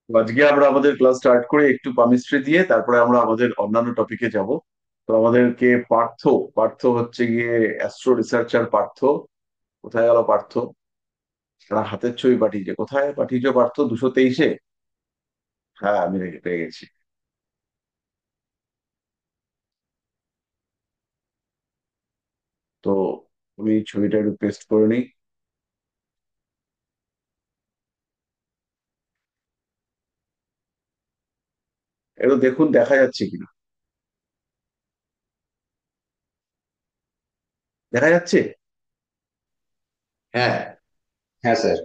তো আজকে আমরা আমাদের ক্লাস স্টার্ট করে একটু পামিস্ট্রি দিয়ে তারপরে আমরা আমাদের অন্যান্য টপিকে যাব। তো আমাদেরকে পার্থ পার্থ হচ্ছে গিয়ে অ্যাস্ট্রো রিসার্চার পার্থ। কোথায় গেল পার্থ? সারা হাতের ছবি পাঠিয়েছে, কোথায় পাঠিয়েছো পার্থ? 223-এ? হ্যাঁ, আমি পেয়ে গেছি। তো আমি ছবিটা একটু পেস্ট করে নিই। একটু দেখুন দেখা যাচ্ছে কিনা। দেখা যাচ্ছে? হ্যাঁ। হ্যাঁ স্যার।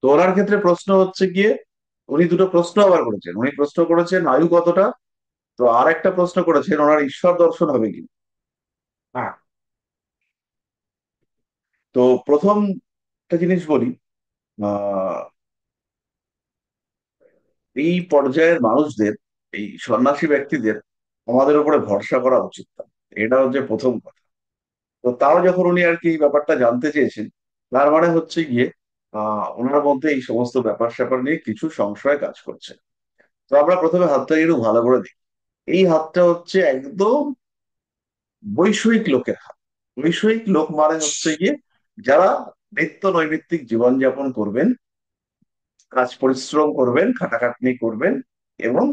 তো ওনার ক্ষেত্রে প্রশ্ন হচ্ছে গিয়ে, উনি দুটো প্রশ্ন আবার করেছেন। উনি প্রশ্ন করেছেন আয়ু কতটা, তো আর একটা প্রশ্ন করেছেন ওনার ঈশ্বর দর্শন হবে কি। হ্যাঁ। তো প্রথম একটা জিনিস বলি, আহ এই পর্যায়ের মানুষদের, এই সন্ন্যাসী ব্যক্তিদের আমাদের উপরে ভরসা করা উচিত না। এটা হচ্ছে প্রথম কথা। তো তাও যখন উনি আর কি এই ব্যাপারটা জানতে চেয়েছেন, তার মানে হচ্ছে গিয়ে ওনার মধ্যে এই সমস্ত ব্যাপার স্যাপার নিয়ে কিছু সংশয় কাজ করছে। তো আমরা প্রথমে হাতটাকে একটু ভালো করে দিই। এই হাতটা হচ্ছে একদম বৈষয়িক লোকের হাত। বৈষয়িক লোক মানে হচ্ছে গিয়ে যারা নিত্য নৈমিত্তিক জীবনযাপন করবেন, কাজ পরিশ্রম করবেন, খাটাখাটনি করবেন এবং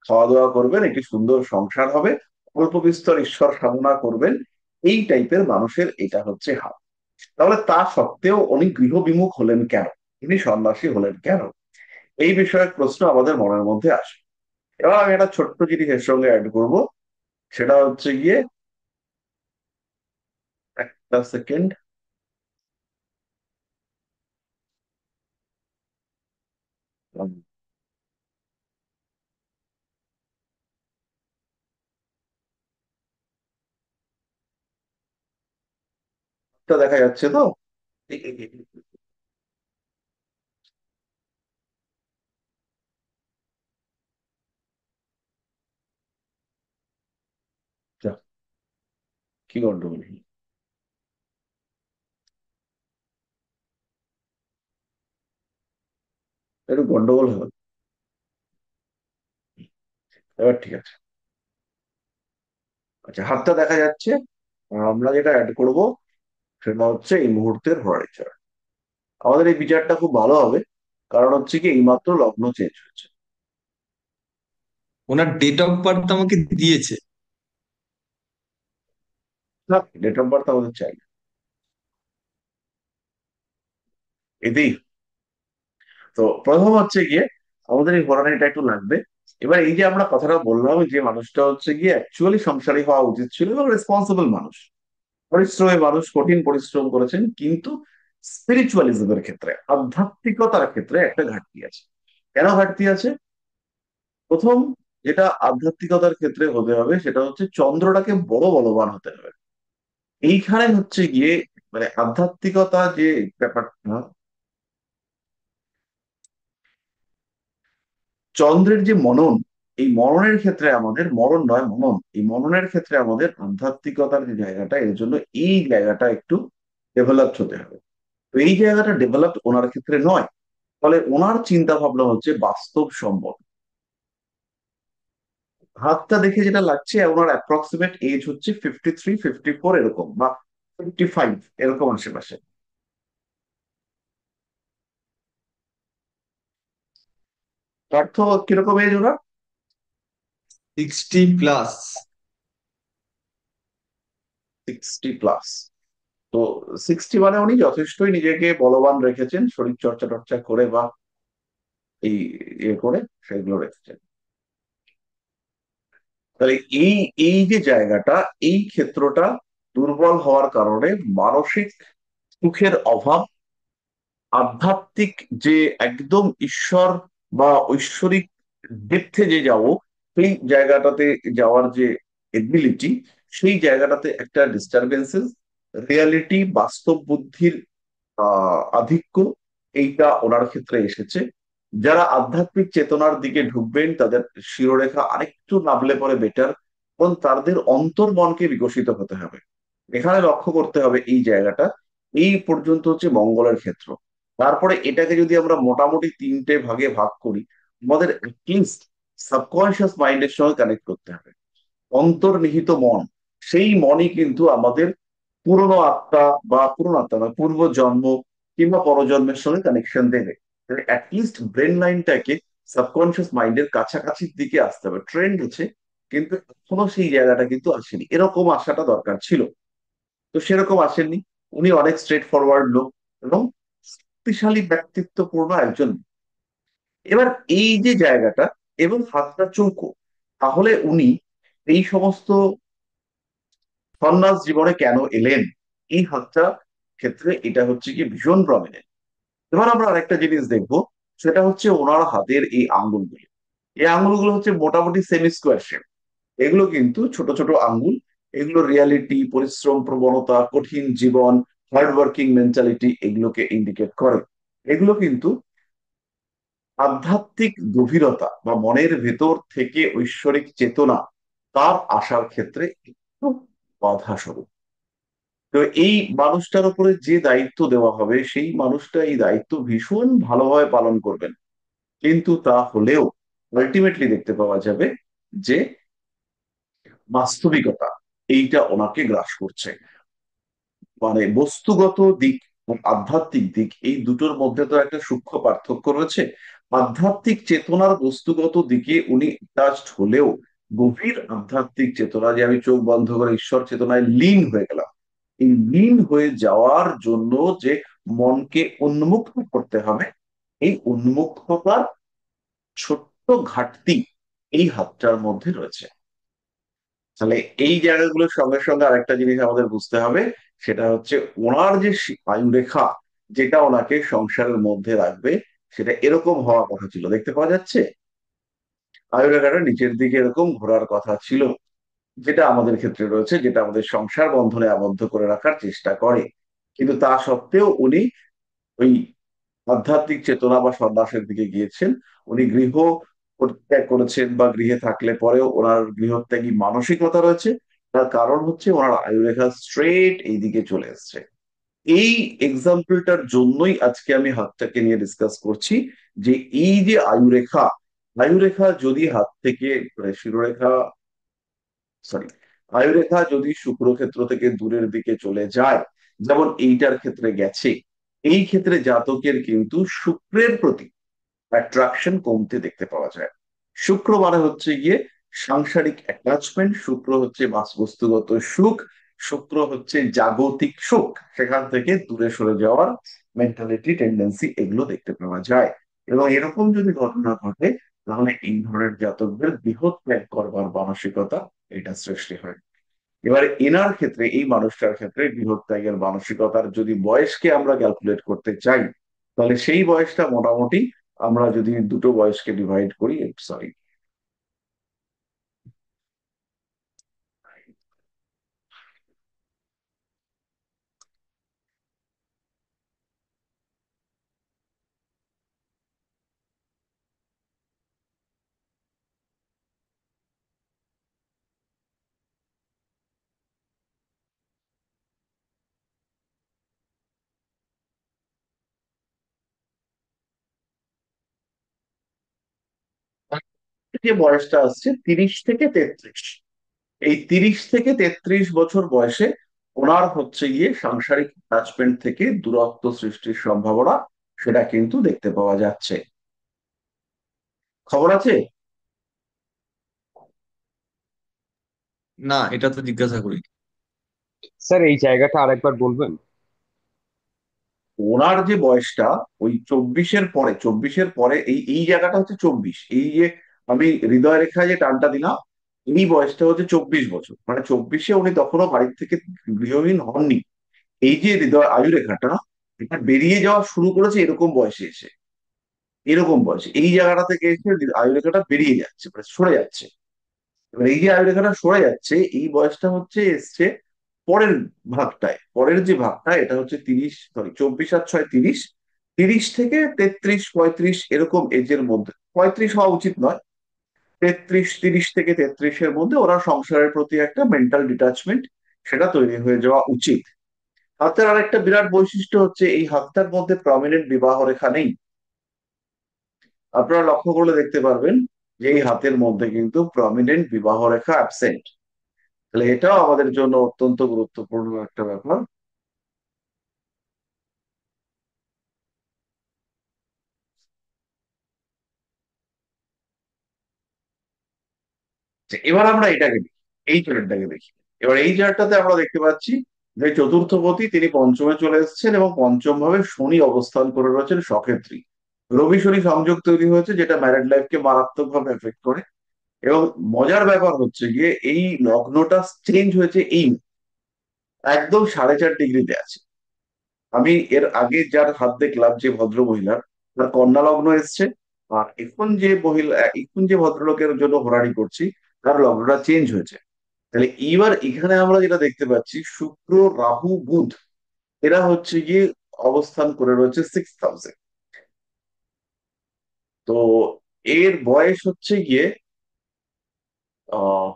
খাওয়া দাওয়া করবেন, একটি সুন্দর সংসার হবে, অল্প বিস্তর ঈশ্বর সাধনা করবেন। এই টাইপের মানুষের এটা হচ্ছে হাত। তাহলে তা সত্ত্বেও উনি গৃহবিমুখ হলেন কেন? তিনি সন্ন্যাসী হলেন কেন? এই বিষয়ক প্রশ্ন আমাদের মনের মধ্যে আসে। এবার আমি একটা ছোট্ট জিনিস এর সঙ্গে অ্যাড করবো। সেটা হচ্ছে গিয়ে, একটা সেকেন্ড, দেখা যাচ্ছে তো? যা, কি গন্ডগোল? একটু গন্ডগোল হবে। এবার ঠিক আছে। আচ্ছা, হাতটা দেখা যাচ্ছে। আমরা যেটা অ্যাড করব সেটা হচ্ছে এই মুহূর্তের হোরাইজার। আমাদের এই বিচারটা খুব ভালো হবে, কারণ হচ্ছে কি এইমাত্র লগ্ন চেঞ্জ হয়েছে। ওনার ডেট অফ বার্থ আমাকে দিয়েছে। না, ডেট অফ বার্থ আমাদের চাই না। এতেই। তো প্রথম হচ্ছে গিয়ে আমাদের এই ঘোরানিটা একটু লাগবে। এবার এই যে আমরা কথাটা বললাম, যে মানুষটা হচ্ছে গিয়ে অ্যাকচুয়ালি সংসারী হওয়া উচিত ছিল এবং রেসপন্সিবল মানুষ, পরিশ্রমী মানুষ, কঠিন পরিশ্রম করেছেন, কিন্তু স্পিরিচুয়ালিজমের ক্ষেত্রে, আধ্যাত্মিকতার ক্ষেত্রে একটা ঘাটতি আছে। কেন ঘাটতি আছে? প্রথম যেটা আধ্যাত্মিকতার ক্ষেত্রে হতে হবে সেটা হচ্ছে চন্দ্রটাকে বড় বলবান হতে হবে। এইখানে হচ্ছে গিয়ে মানে আধ্যাত্মিকতা যে ব্যাপারটা, চন্দ্রের যে মনন, এই মননের ক্ষেত্রে আমাদের, মরণ নয় মনন, এই মননের ক্ষেত্রে আমাদের আধ্যাত্মিকতার যে জায়গাটা, এর জন্য এই জায়গাটা একটু ডেভেলপ হতে হবে। তো এই জায়গাটা ডেভেলপ ওনার ক্ষেত্রে নয়। ফলে ওনার চিন্তা ভাবনা হচ্ছে বাস্তবসম্মত। হাতটা দেখে যেটা লাগছে ওনার অ্যাপ্রক্সিমেট এজ হচ্ছে 53, 54 এরকম, বা 55 এরকম আশেপাশে। পার্থ কিরকম এজ ওনার? 60+। 60+। তো 60 মানে উনি যথেষ্টই নিজেকে বলবান রেখেছেন, শরীর চর্চা টর্চা করে বা এই ইয়ে করে সেগুলো রেখেছেন। তাহলে এই এই যে জায়গাটা, এই ক্ষেত্রটা দুর্বল হওয়ার কারণে মানসিক সুখের অভাব, আধ্যাত্মিক যে একদম ঈশ্বর বা ঐশ্বরিক ডেপথে যে যাব, সেই জায়গাটাতে যাওয়ার যে এবিলিটি, সেই জায়গাটাতে একটা ডিস্টারবেন্সেস, রিয়ালিটি বাস্তব বুদ্ধির আধিক্য, এইটা ওনার ক্ষেত্রে এসেছে। যারা আধ্যাত্মিক চেতনার দিকে ঢুকবেন তাদের শিরোরেখা আরেকটু নাবলে পরে বেটার, এবং তাদের অন্তর্মনকে বিকশিত হতে হবে। এখানে লক্ষ্য করতে হবে এই জায়গাটা। এই পর্যন্ত হচ্ছে মঙ্গলের ক্ষেত্র। তারপরে এটাকে যদি আমরা মোটামুটি তিনটে ভাগে ভাগ করি, আমাদের অ্যাটলিস্ট সাবকনশিয়াস মাইন্ডের সঙ্গে কানেক্ট করতে হবে। অন্তর্নিহিত মন, সেই মনই কিন্তু আমাদের পুরনো আত্মা, বা পুরনো আত্মা নয়, পূর্ব জন্ম কিংবা পরজন্মের সঙ্গে কানেকশন দেবে। অ্যাটলিস্ট ব্রেন লাইনটাকে সাবকনশিয়াস মাইন্ডের কাছাকাছির দিকে আসতে হবে। ট্রেন্ড আছে, কিন্তু এখনো সেই জায়গাটা কিন্তু আসেনি, এরকম আসাটা দরকার ছিল। তো সেরকম আসেননি। উনি অনেক স্ট্রেট ফরওয়ার্ড লোক এবং শক্তিশালী ব্যক্তিত্বপূর্ণ একজন। এবার এই যে জায়গাটা, এবং হাতটা চৌকো, তাহলে উনি এই সমস্ত সন্ন্যাস জীবনে কেন এলেন? এই হাতটা ক্ষেত্রে এটা হচ্ছে কি ভীষণ প্রমিনেন্ট। এবার আমরা আরেকটা জিনিস দেখবো, সেটা হচ্ছে ওনার হাতের এই আঙ্গুলগুলি। এই আঙ্গুলগুলো হচ্ছে মোটামুটি সেমি স্কোয়ার শেপ। এগুলো কিন্তু ছোট ছোট আঙ্গুল। এগুলো রিয়ালিটি, পরিশ্রম প্রবণতা, কঠিন জীবন, হার্ড ওয়ার্কিং মেন্টালিটি এগুলোকে ইন্ডিকেট করে। এগুলো কিন্তু আধ্যাত্মিক গভীরতা বা মনের ভেতর থেকে ঐশ্বরিক চেতনা তার আসার ক্ষেত্রে একটু বাধা স্বরূপ। তো এই মানুষটার উপরে যে দায়িত্ব দেওয়া হবে, সেই মানুষটা এই দায়িত্ব ভীষণ ভালোভাবে পালন করবেন। কিন্তু তা হলেও আলটিমেটলি দেখতে পাওয়া যাবে যে বাস্তবিকতা এইটা ওনাকে গ্রাস করছে। মানে বস্তুগত দিক এবং আধ্যাত্মিক দিক, এই দুটোর মধ্যে তো একটা সূক্ষ্ম পার্থক্য রয়েছে। আধ্যাত্মিক চেতনার বস্তুগত দিকে উনি টাচড হলেও গভীর আধ্যাত্মিক চেতনা, যে আমি চোখ বন্ধ করে ঈশ্বর চেতনায় লীন হয়ে গেলাম, এই লীন হয়ে যাওয়ার জন্য যে মনকে উন্মুক্ত করতে হবে, এই উন্মুক্ততার ছোট্ট ঘাটতি এই হাতটার মধ্যে রয়েছে। তাহলে এই জায়গাগুলোর সঙ্গে সঙ্গে আরেকটা জিনিস আমাদের বুঝতে হবে, সেটা হচ্ছে ওনার যে আয়ুরেখা, যেটা ওনাকে সংসারের মধ্যে রাখবে, সেটা এরকম হওয়া কথা ছিল। দেখতে পাওয়া যাচ্ছে আয়ুরেখাটা নিচের দিকে এরকম ঘোরার কথা ছিল, যেটা আমাদের ক্ষেত্রে রয়েছে, যেটা আমাদের সংসার বন্ধনে আবদ্ধ করে রাখার চেষ্টা করে। কিন্তু তা সত্ত্বেও উনি ওই আধ্যাত্মিক চেতনা বা সন্ন্যাসের দিকে গিয়েছেন। উনি গৃহ পরিত্যাগ করেছেন, বা গৃহে থাকলে পরেও ওনার গৃহত্যাগী মানসিকতা রয়েছে। তার কারণ হচ্ছে ওনার আয়ুরেখা স্ট্রেট এই দিকে চলে এসছে। এই এক্সাম্পলটার জন্যই আজকে আমি হাতটাকে নিয়ে ডিসকাস করছি, যে এই যে আয়ুরেখা, আয়ুরেখা যদি হাত থেকে, শিরোরেখা, সরি, আয়ুরেখা যদি শুক্রক্ষেত্র থেকে দূরের দিকে চলে যায়, যেমন এইটার ক্ষেত্রে গেছে, এই ক্ষেত্রে জাতকের কিন্তু শুক্রের প্রতি অ্যাট্রাকশন কমতে দেখতে পাওয়া যায়। শুক্র মানে হচ্ছে গিয়ে সাংসারিক অ্যাটাচমেন্ট, শুক্র হচ্ছে বস্তুগত সুখ, শুক্র হচ্ছে জাগতিক সুখ, সেখান থেকে দূরে সরে যাওয়ার মেন্টালিটি, টেন্ডেন্সি এগুলো দেখতে পাওয়া যায়। এবং এরকম যদি ঘটনা ঘটে, তাহলে এই ধরনের জাতকদের বৃহৎ ত্যাগ করবার মানসিকতা এটা সৃষ্টি হয়। এবার এনার ক্ষেত্রে, এই মানুষটার ক্ষেত্রে বৃহৎ ত্যাগের মানসিকতার যদি বয়সকে আমরা ক্যালকুলেট করতে চাই, তাহলে সেই বয়সটা মোটামুটি, আমরা যদি দুটো বয়সকে ডিভাইড করি, সরি, যে বয়সটা আসছে 30 থেকে 33, এই 30 থেকে 33 বছর বয়সে ওনার হচ্ছে গিয়ে সাংসারিক অ্যাটাচমেন্ট থেকে দূরত্ব সৃষ্টির সম্ভাবনা, সেটা কিন্তু দেখতে পাওয়া যাচ্ছে। খবর আছে? না, এটা তো জিজ্ঞাসা করি। স্যার এই জায়গাটা আরেকবার বলবেন? ওনার যে বয়সটা, ওই 24-এর পরে, এই এই জায়গাটা হচ্ছে 24, এই যে আমি হৃদয় রেখায় যে টানটা দিলাম, এই বয়সটা হচ্ছে 24 বছর, মানে 24-এ উনি তখনও বাড়ির থেকে গৃহহীন হননি। এই যে হৃদয় আয়ু রেখাটা, এটা বেরিয়ে যাওয়া শুরু করেছে এরকম বয়সে এসে, এরকম বয়সে এই জায়গাটা থেকে এসে আয়ু রেখাটা বেরিয়ে যাচ্ছে, মানে সরে যাচ্ছে। এবার এই যে আয়ু রেখাটা সরে যাচ্ছে, এই বয়সটা হচ্ছে এসছে পরের ভাগটায়, পরের যে ভাগটা এটা হচ্ছে 30, সরি 24 আর 6 30, 30 থেকে 33 35 এরকম এজের মধ্যে, 35 হওয়া উচিত নয়, 30 থেকে 33-এর মধ্যে ওরা সংসারের প্রতি একটা মেন্টাল ডিটাচমেন্ট সেটা তৈরি হয়ে যাওয়া উচিত। হাতের আরেকটা বিরাট বৈশিষ্ট্য হচ্ছে এই হাতটার মধ্যে প্রমিনেন্ট বিবাহ রেখা নেই। আপনারা লক্ষ্য করলে দেখতে পারবেন যে এই হাতের মধ্যে কিন্তু প্রমিনেন্ট বিবাহ রেখা অ্যাবসেন্ট। তাহলে এটাও আমাদের জন্য অত্যন্ত গুরুত্বপূর্ণ একটা ব্যাপার। এবার আমরা এটাকে দেখি, এই চার্টটাকে দেখি। এবার এই চার্টটাতে আমরা দেখতে পাচ্ছি যে চতুর্থপতি তিনি পঞ্চমে চলে এসেছেন এবং পঞ্চম ভাবে শনি অবস্থান করে রয়েছেন সক্ষেত্রী। রবি শনি সংযোগ তৈরি হয়েছে যেটা ম্যারেড লাইফকে মারাত্মকভাবে এফেক্ট করে। এবং মজার ব্যাপার হচ্ছে গিয়ে এই লগ্নটা চেঞ্জ হয়েছে এই একদম 4.5 ডিগ্রিতে আছে। আমি এর আগে যার হাত দেখলাম যে ভদ্র মহিলার, তার কন্যা লগ্ন এসছে। আর এখন যে ভদ্রলোকের জন্য হোরারি করছি তার লগ্নটা চেঞ্জ হয়েছে। তাহলে এইবার এখানে আমরা যেটা দেখতে পাচ্ছি শুক্র, রাহু, বুধ এরা হচ্ছে গিয়ে অবস্থান করে রয়েছে 6th হাউসে। তো এর বয়স হচ্ছে গিয়ে আহ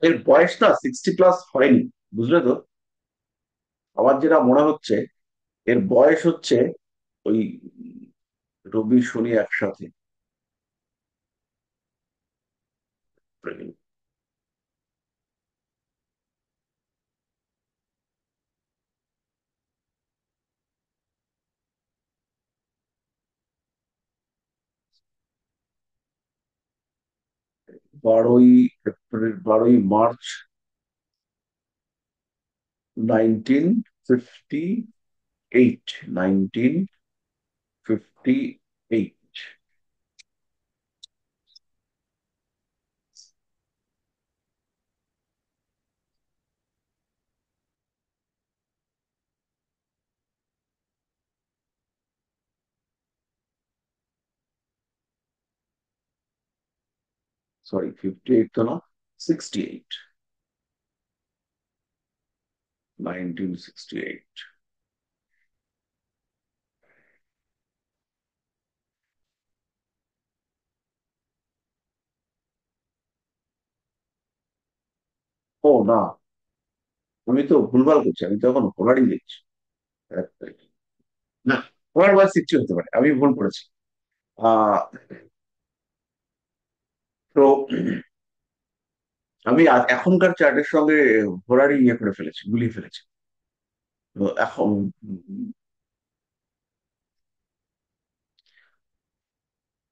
এর বয়স না 60+ হয়নি, বুঝলে তো? আমার যেটা মনে হচ্ছে এর বয়স হচ্ছে ওই রবি শনি একসাথে। বারোই এপ্রিল, 12ই মার্চ 1958, 1958। সরি, 58 তো না, 68, 1968। ও না, আমি তো ভুলভাল করছি, আমি তো এখন হোলারি দেখছি। না, ওনার বয়স 60 হতে পারে, আমি ভুল করেছি। আহ তো আমি এখনকার চার্টের সঙ্গে হোরারি ইয়ে করে ফেলেছি, গুলিয়ে ফেলেছি। তো এখন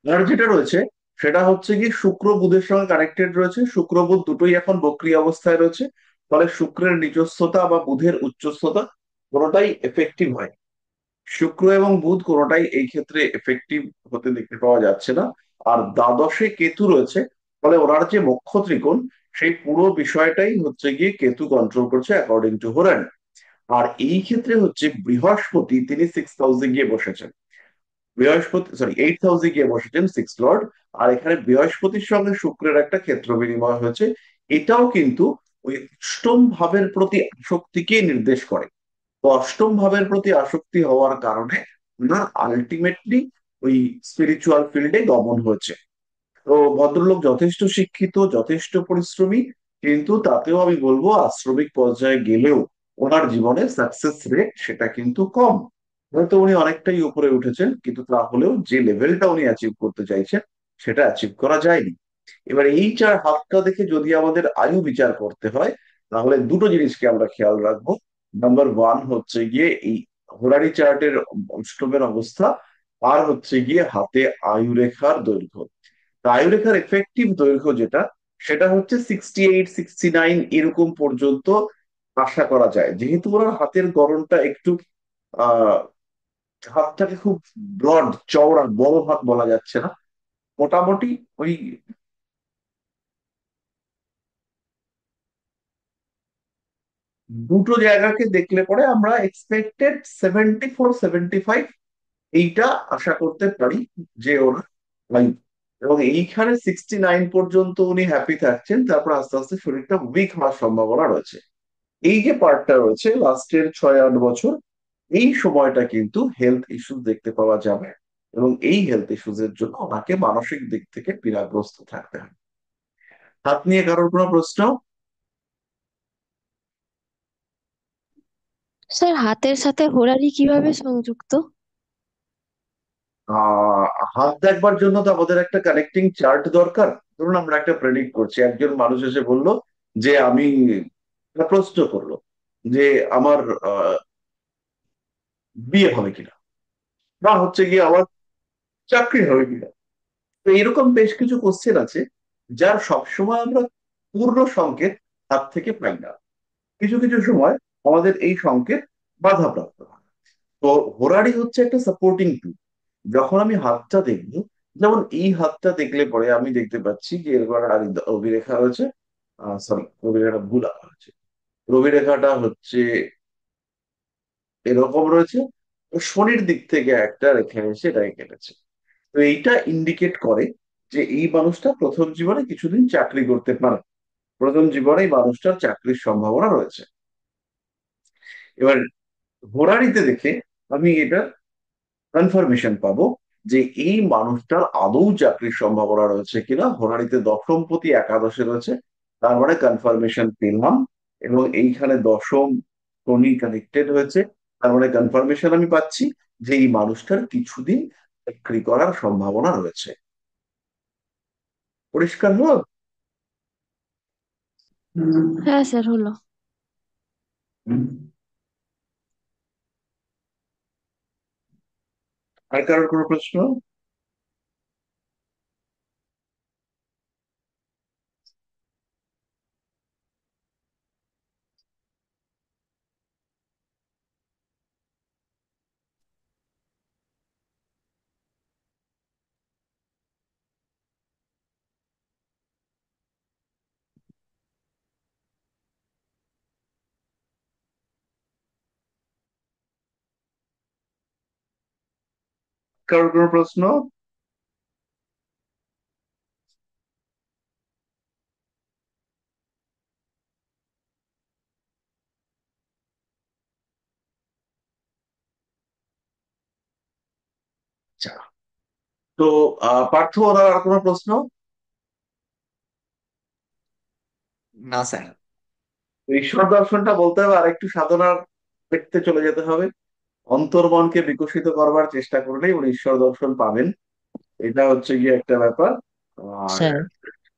আর যেটা রয়েছে সেটা হচ্ছে কি শুক্র বুধের সঙ্গে কানেক্টেড রয়েছে, শুক্র বুধ দুটোই এখন বক্রী অবস্থায় রয়েছে। ফলে শুক্রের নিচস্থতা বা বুধের উচ্চস্থতা কোনোটাই এফেক্টিভ হয়। শুক্র এবং বুধ কোনোটাই এই ক্ষেত্রে এফেক্টিভ হতে দেখতে পাওয়া যাচ্ছে না। আর দ্বাদশে কেতু রয়েছে, ফলে ওনার যে মক্ষ ত্রিকোণ সেই পুরো বিষয়টাই হচ্ছে গিয়ে কেতু কন্ট্রোল করছে অ্যাকর্ডিং টু হোরান। আর এই ক্ষেত্রে হচ্ছে বৃহস্পতি তিনি 6th হাউসে গিয়ে বসেছেন। বৃহস্পতি, সরি, 8th হাউসে গিয়ে বসেছেন, 6th লর্ড। আর এখানে বৃহস্পতির সঙ্গে শুক্রের একটা ক্ষেত্র বিনিময় হয়েছে। এটাও কিন্তু ওই অষ্টম ভাবের প্রতি আসক্তিকে নির্দেশ করে। তো অষ্টম ভাবের প্রতি আসক্তি হওয়ার কারণে না আলটিমেটলি ওই স্পিরিচুয়াল ফিল্ডে গমন হয়েছে। তো ভদ্রলোক যথেষ্ট শিক্ষিত, যথেষ্ট পরিশ্রমী, কিন্তু তাতেও আমি বলবো আশ্রমিক পর্যায়ে গেলেও ওনার জীবনে সাকসেস রেট সেটা কিন্তু কম। হয়তো উনি অনেকটাই উপরে উঠেছেন, কিন্তু তাহলেও যে লেভেলটা উনি অ্যাচিভ করতে চাইছেন সেটা অ্যাচিভ করা যায়নি। এবার এই চার হাতটা দেখে যদি আমাদের আয়ু বিচার করতে হয়, তাহলে দুটো জিনিসকে আমরা খেয়াল রাখবো। নাম্বার ওয়ান হচ্ছে গিয়ে এই হোরারি চার্টের অষ্টমের অবস্থা, আর হচ্ছে গিয়ে হাতে আয়ু রেখার দৈর্ঘ্য। আয়ুরেখার এফেক্টিভ দৈর্ঘ্য যেটা, সেটা হচ্ছে 68, 69 এরকম পর্যন্ত আশা করা যায়, যেহেতু ওনার হাতের গড়নটা একটু আহ হাতটাকে খুব ব্রড, চওড়া, বড় হাত বলা যাচ্ছে না, মোটামুটি ওই দুটো জায়গাকে দেখলে পরে আমরা এক্সপেক্টেড 74, 75 এইটা আশা করতে পারি যে ওরা লাইফ। এবং এইখানে 69 পর্যন্ত উনি হ্যাপি থাকছেন, তারপর আস্তে আস্তে শরীরটা উইক হওয়ার সম্ভাবনা রয়েছে। এই যে পার্টটা রয়েছে লাস্টের 6-8 বছর, এই সময়টা কিন্তু হেলথ ইস্যু দেখতে পাওয়া যাবে, এবং এই হেলথ ইস্যুজ এর জন্য ওনাকে মানসিক দিক থেকে পীড়াগ্রস্ত থাকতে হবে। হাত নিয়ে কারোর কোনো প্রশ্ন? স্যার হাতের সাথে হোরারি কিভাবে সংযুক্ত? আহ হাত দেখবার জন্য তো আমাদের একটা কানেক্টিং চার্ট দরকার। ধরুন আমরা একটা প্রেডিক্ট করছি, একজন মানুষ এসে বলল যে আমি, একটা প্রশ্ন করলো যে আমার বিয়ে হবে কিনা, বা হচ্ছে গিয়ে আমার চাকরি হবে কিনা। তো এরকম বেশ কিছু কোশ্চেন আছে যার সবসময় আমরা পূর্ণ সংকেত হাত থেকে পাই না। কিছু কিছু সময় আমাদের এই সংকেত বাধাপ্রাপ্ত হয়। তো হোরারি হচ্ছে একটা সাপোর্টিং টুল। যখন আমি হাতটা দেখবো, যেমন এই হাতটা দেখলে পরে আমি দেখতে পাচ্ছি যে এরপর আর অভিরেখা রয়েছে। সরি, অভিরেখাটা ভুল আঁকা হয়েছে। অভিরেখাটা হচ্ছে এরকম রয়েছে, ও শনির দিক থেকে একটা রেখা এসে এটাকে কেটেছে। তো এইটা ইন্ডিকেট করে যে এই মানুষটা প্রথম জীবনে কিছুদিন চাকরি করতে পারে, প্রথম জীবনে এই মানুষটার চাকরির সম্ভাবনা রয়েছে। এবার হোরারিতে দেখে আমি এটা কনফার্মেশন পাবো যে এই মানুষটার আদৌ চাকরির সম্ভাবনা রয়েছে কিনা। হোরারিতে দশমপতি একাদশে রয়েছে, তার মানে কনফার্মেশন পেলাম। এবং এইখানে দশম শনি কানেক্টেড হয়েছে, তার মানে কনফার্মেশন আমি পাচ্ছি যে এই মানুষটার কিছুদিন চাকরি করার সম্ভাবনা রয়েছে। পরিষ্কার হলো? হ্যাঁ স্যার, হলো। আর কারোর কোনো প্রশ্ন? কারোর কোনো প্রশ্ন? আচ্ছা, তো পার্থ, ওনার আর কোনো প্রশ্ন? না স্যার। ঈশ্বর দর্শনটা বলতে হবে আর একটু সাধনার দেখতে চলে যেতে হবে। অন্তর্মনকে বিকশিত করবার চেষ্টা করলেই উনি ঈশ্বর দর্শন পাবেন। এটা হচ্ছে গিয়ে একটা ব্যাপার। আর স্যার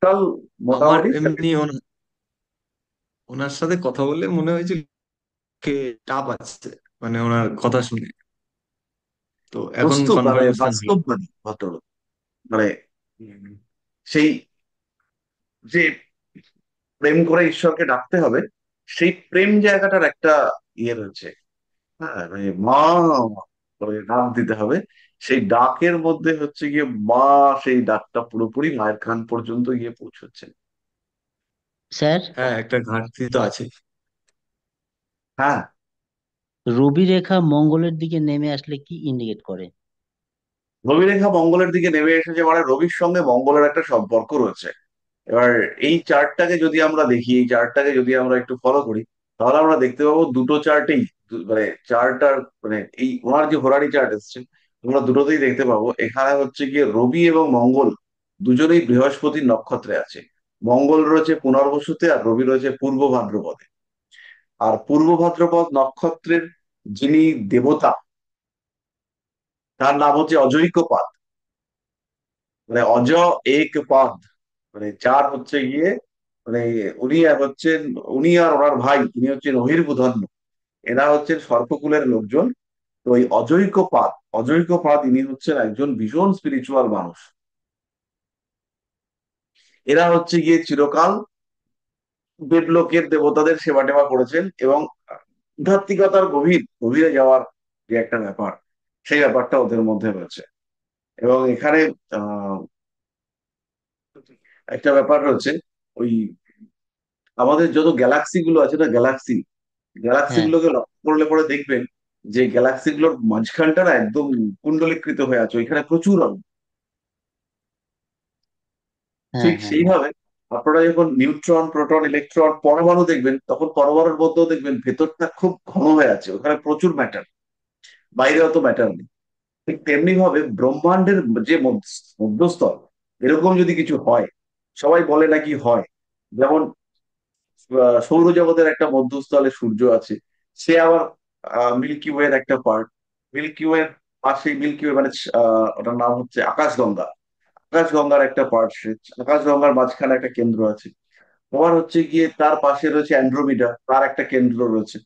কাল আমার মোটামুটি এমনি ওনার সাথে কথা বললে মনে হয়েছিল কে টাপ আছে, মানে ওনার কথা শুনে। তো এখন প্রস্তুত, মানে কনফার্মেশন হলো। বাস্তববাদী ভদ্রলোক, মানে উম, সেই যে প্রেম করে ঈশ্বরকে ডাকতে হবে, সেই প্রেম জায়গাটার একটা ইয়ে রয়েছে। হ্যাঁ, মানে মা করে ডাক দিতে হবে। সেই ডাকের মধ্যে হচ্ছে গিয়ে মা, সেই ডাকটা পুরোপুরি মায়ের কান পর্যন্ত গিয়ে পৌঁছচ্ছে। স্যার হ্যাঁ, একটা ঘাটতি তো আছে। হ্যাঁ, রবি রেখা মঙ্গলের দিকে নেমে আসলে কি ইন্ডিকেট করে? রবি রেখা মঙ্গলের দিকে নেমে এসেছে, মানে রবির সঙ্গে মঙ্গলের একটা সম্পর্ক রয়েছে। এবার এই চার্টটাকে যদি আমরা দেখি, এই চার্টটাকে যদি আমরা একটু ফলো করি, তাহলে আমরা দেখতে পাবো দুটো চার্টেই, মানে চার্ট আর মানে এই ওনার যে হোরারি চার্ট এসছে, আমরা দুটোতেই দেখতে পাবো এখানে হচ্ছে গিয়ে রবি এবং মঙ্গল দুজনেই বৃহস্পতির নক্ষত্রে আছে। মঙ্গল রয়েছে পুনর্বসুতে আর রবি রয়েছে পূর্ব ভাদ্রপদে। আর পূর্ব ভাদ্রপদ নক্ষত্রের যিনি দেবতা, তার নাম হচ্ছে অজৈকপাদ। মানে অজ এক পাদ, মানে চার হচ্ছে গিয়ে, মানে উনি হচ্ছেন, উনি আর ওনার ভাই তিনি হচ্ছেন অহির্বুধন্য। এরা হচ্ছেন সর্পকুলের লোকজন। তো এই অজৈকপাদ, অজৈকপাদ ইনি হচ্ছেন একজন ভীষণ স্পিরিচুয়াল মানুষ। এরা হচ্ছে গিয়ে চিরকাল দেবলোকের দেবতাদের সেবা টেবা করেছেন, এবং আধ্যাত্মিকতার গভীরে যাওয়ার যে একটা ব্যাপার, সেই ব্যাপারটা ওদের মধ্যে রয়েছে। এবং এখানে আহ একটা ব্যাপার রয়েছে, ওই আমাদের যত গ্যালাক্সি গুলো আছে না, গ্যালাক্সি গ্যালাক্সি হ্যাঁ, গুলোকে লক্ষ্য করলে পরে দেখবেন যে গ্যালাক্সি গুলোর মাঝখানটা না একদম কুণ্ডলীকৃত হয়ে আছে, ওইখানে প্রচুর আলো। হ্যাঁ, ঠিক হ্যাঁ, হ্যাঁ। সেইভাবে আপনারা যখন নিউট্রন, প্রোটন, ইলেকট্রন, পরমাণু দেখবেন, তখন পরমাণুর মধ্যেও দেখবেন ভেতরটা খুব ঘন হয়ে আছে, ওখানে প্রচুর ম্যাটার। বাইরে অত ম্যাটার নেই। ঠিক তেমনি ভাবে ব্রহ্মাণ্ডের যে মধ্যস্থল, এরকম যদি কিছু হয়, সবাই বলে নাকি হয়, যেমন সৌরজগতের একটা মধ্যস্থলে সূর্য আছে, সে আবার মিল্কি ওয়ের একটা পার্ট। মিল্কি ওয়ের পাশে মিল্কি ওয়ে মানে ওটার নাম হচ্ছে আকাশগঙ্গা। আকাশগঙ্গার একটা পার্ট সে। আকাশগঙ্গার মাঝখানে একটা কেন্দ্র আছে। আবার হচ্ছে গিয়ে তার পাশে রয়েছে অ্যান্ড্রোমিডা, তার একটা কেন্দ্র রয়েছে।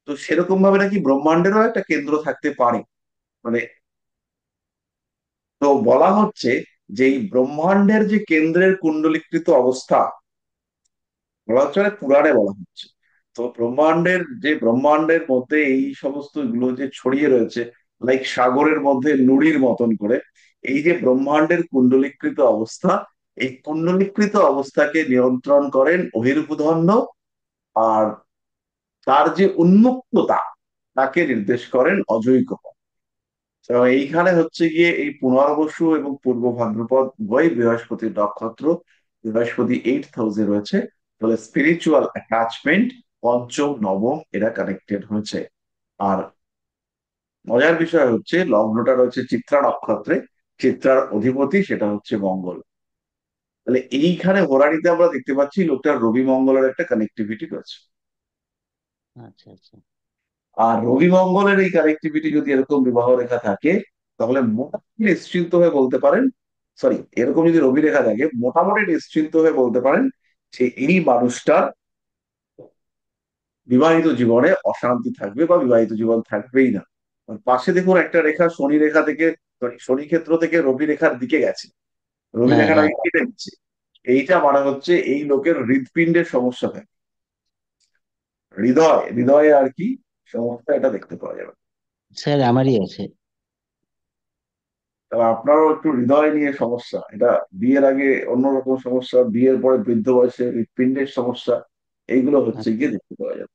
তো সেরকম ভাবে নাকি ব্রহ্মাণ্ডেরও একটা কেন্দ্র থাকতে পারে। মানে, তো বলা হচ্ছে যে এই ব্রহ্মাণ্ডের যে কেন্দ্রের কুণ্ডলীকৃত অবস্থা, বলা হচ্ছে মানে পুরাণে বলা হচ্ছে। তো ব্রহ্মাণ্ডের মধ্যে এই সমস্ত গুলো যে ছড়িয়ে রয়েছে, লাইক সাগরের মধ্যে নুড়ির মতন করে, এই যে ব্রহ্মাণ্ডের কুণ্ডলীকৃত অবস্থা, এই কুণ্ডলীকৃত অবস্থাকে নিয়ন্ত্রণ করেন অহিরুধন্য। আর তার যে উন্মুক্ততা, তাকে নির্দেশ করেন অজৈক। তো এইখানে হচ্ছে গিয়ে এই পুনর্বসু এবং পূর্ব ভাদ্রপদ উভয় বৃহস্পতির নক্ষত্র। বৃহস্পতি 8th হাউসে রয়েছে। তাহলে স্পিরিচুয়াল অ্যাটাচমেন্ট পঞ্চম নবম এরা কানেক্টেড হয়েছে। আর মজার বিষয় হচ্ছে লগ্নটা রয়েছে চিত্রা নক্ষত্রে। চিত্রার অধিপতি সেটা হচ্ছে মঙ্গল। তাহলে এইখানে হোরারিতে আমরা দেখতে পাচ্ছি লোকটার রবি মঙ্গলের একটা কানেক্টিভিটি রয়েছে। আচ্ছা আচ্ছা। আর রবি মঙ্গলের এই কানেক্টিভিটি যদি এরকম বিবাহ রেখা থাকে, তাহলে মোটামুটি নিশ্চিন্ত হয়ে বলতে পারেন, সরি, এরকম যদি রবি রেখা থাকে মোটামুটি নিশ্চিন্ত হয়ে বলতে পারেন যে এই মানুষটার বিবাহিত জীবনে অশান্তি থাকবে বা বিবাহিত জীবন থাকবেই না। আর পাশে দেখুন একটা রেখা শনি রেখা থেকে, শনি ক্ষেত্র থেকে রবি রেখার দিকে গেছে। রবি হ্যাঁ হ্যাঁ। রেখাটাকে কেটে দিচ্ছে। এইটা মানে হচ্ছে এই লোকের হৃৎপিণ্ডের সমস্যা থাকে। হৃদয়ে আর কি সমস্যা, এটা দেখতে পাওয়া যাবে। স্যার আমারই আছে। তাহলে আপনারও একটু হৃদয় নিয়ে সমস্যা, এটা বিয়ের আগে অন্যরকম সমস্যা, বিয়ের পরে বৃদ্ধ বয়সে হৃৎপিণ্ডের সমস্যা, এইগুলো হচ্ছে আচ্ছা। গিয়ে দেখতে পাওয়া যাবে।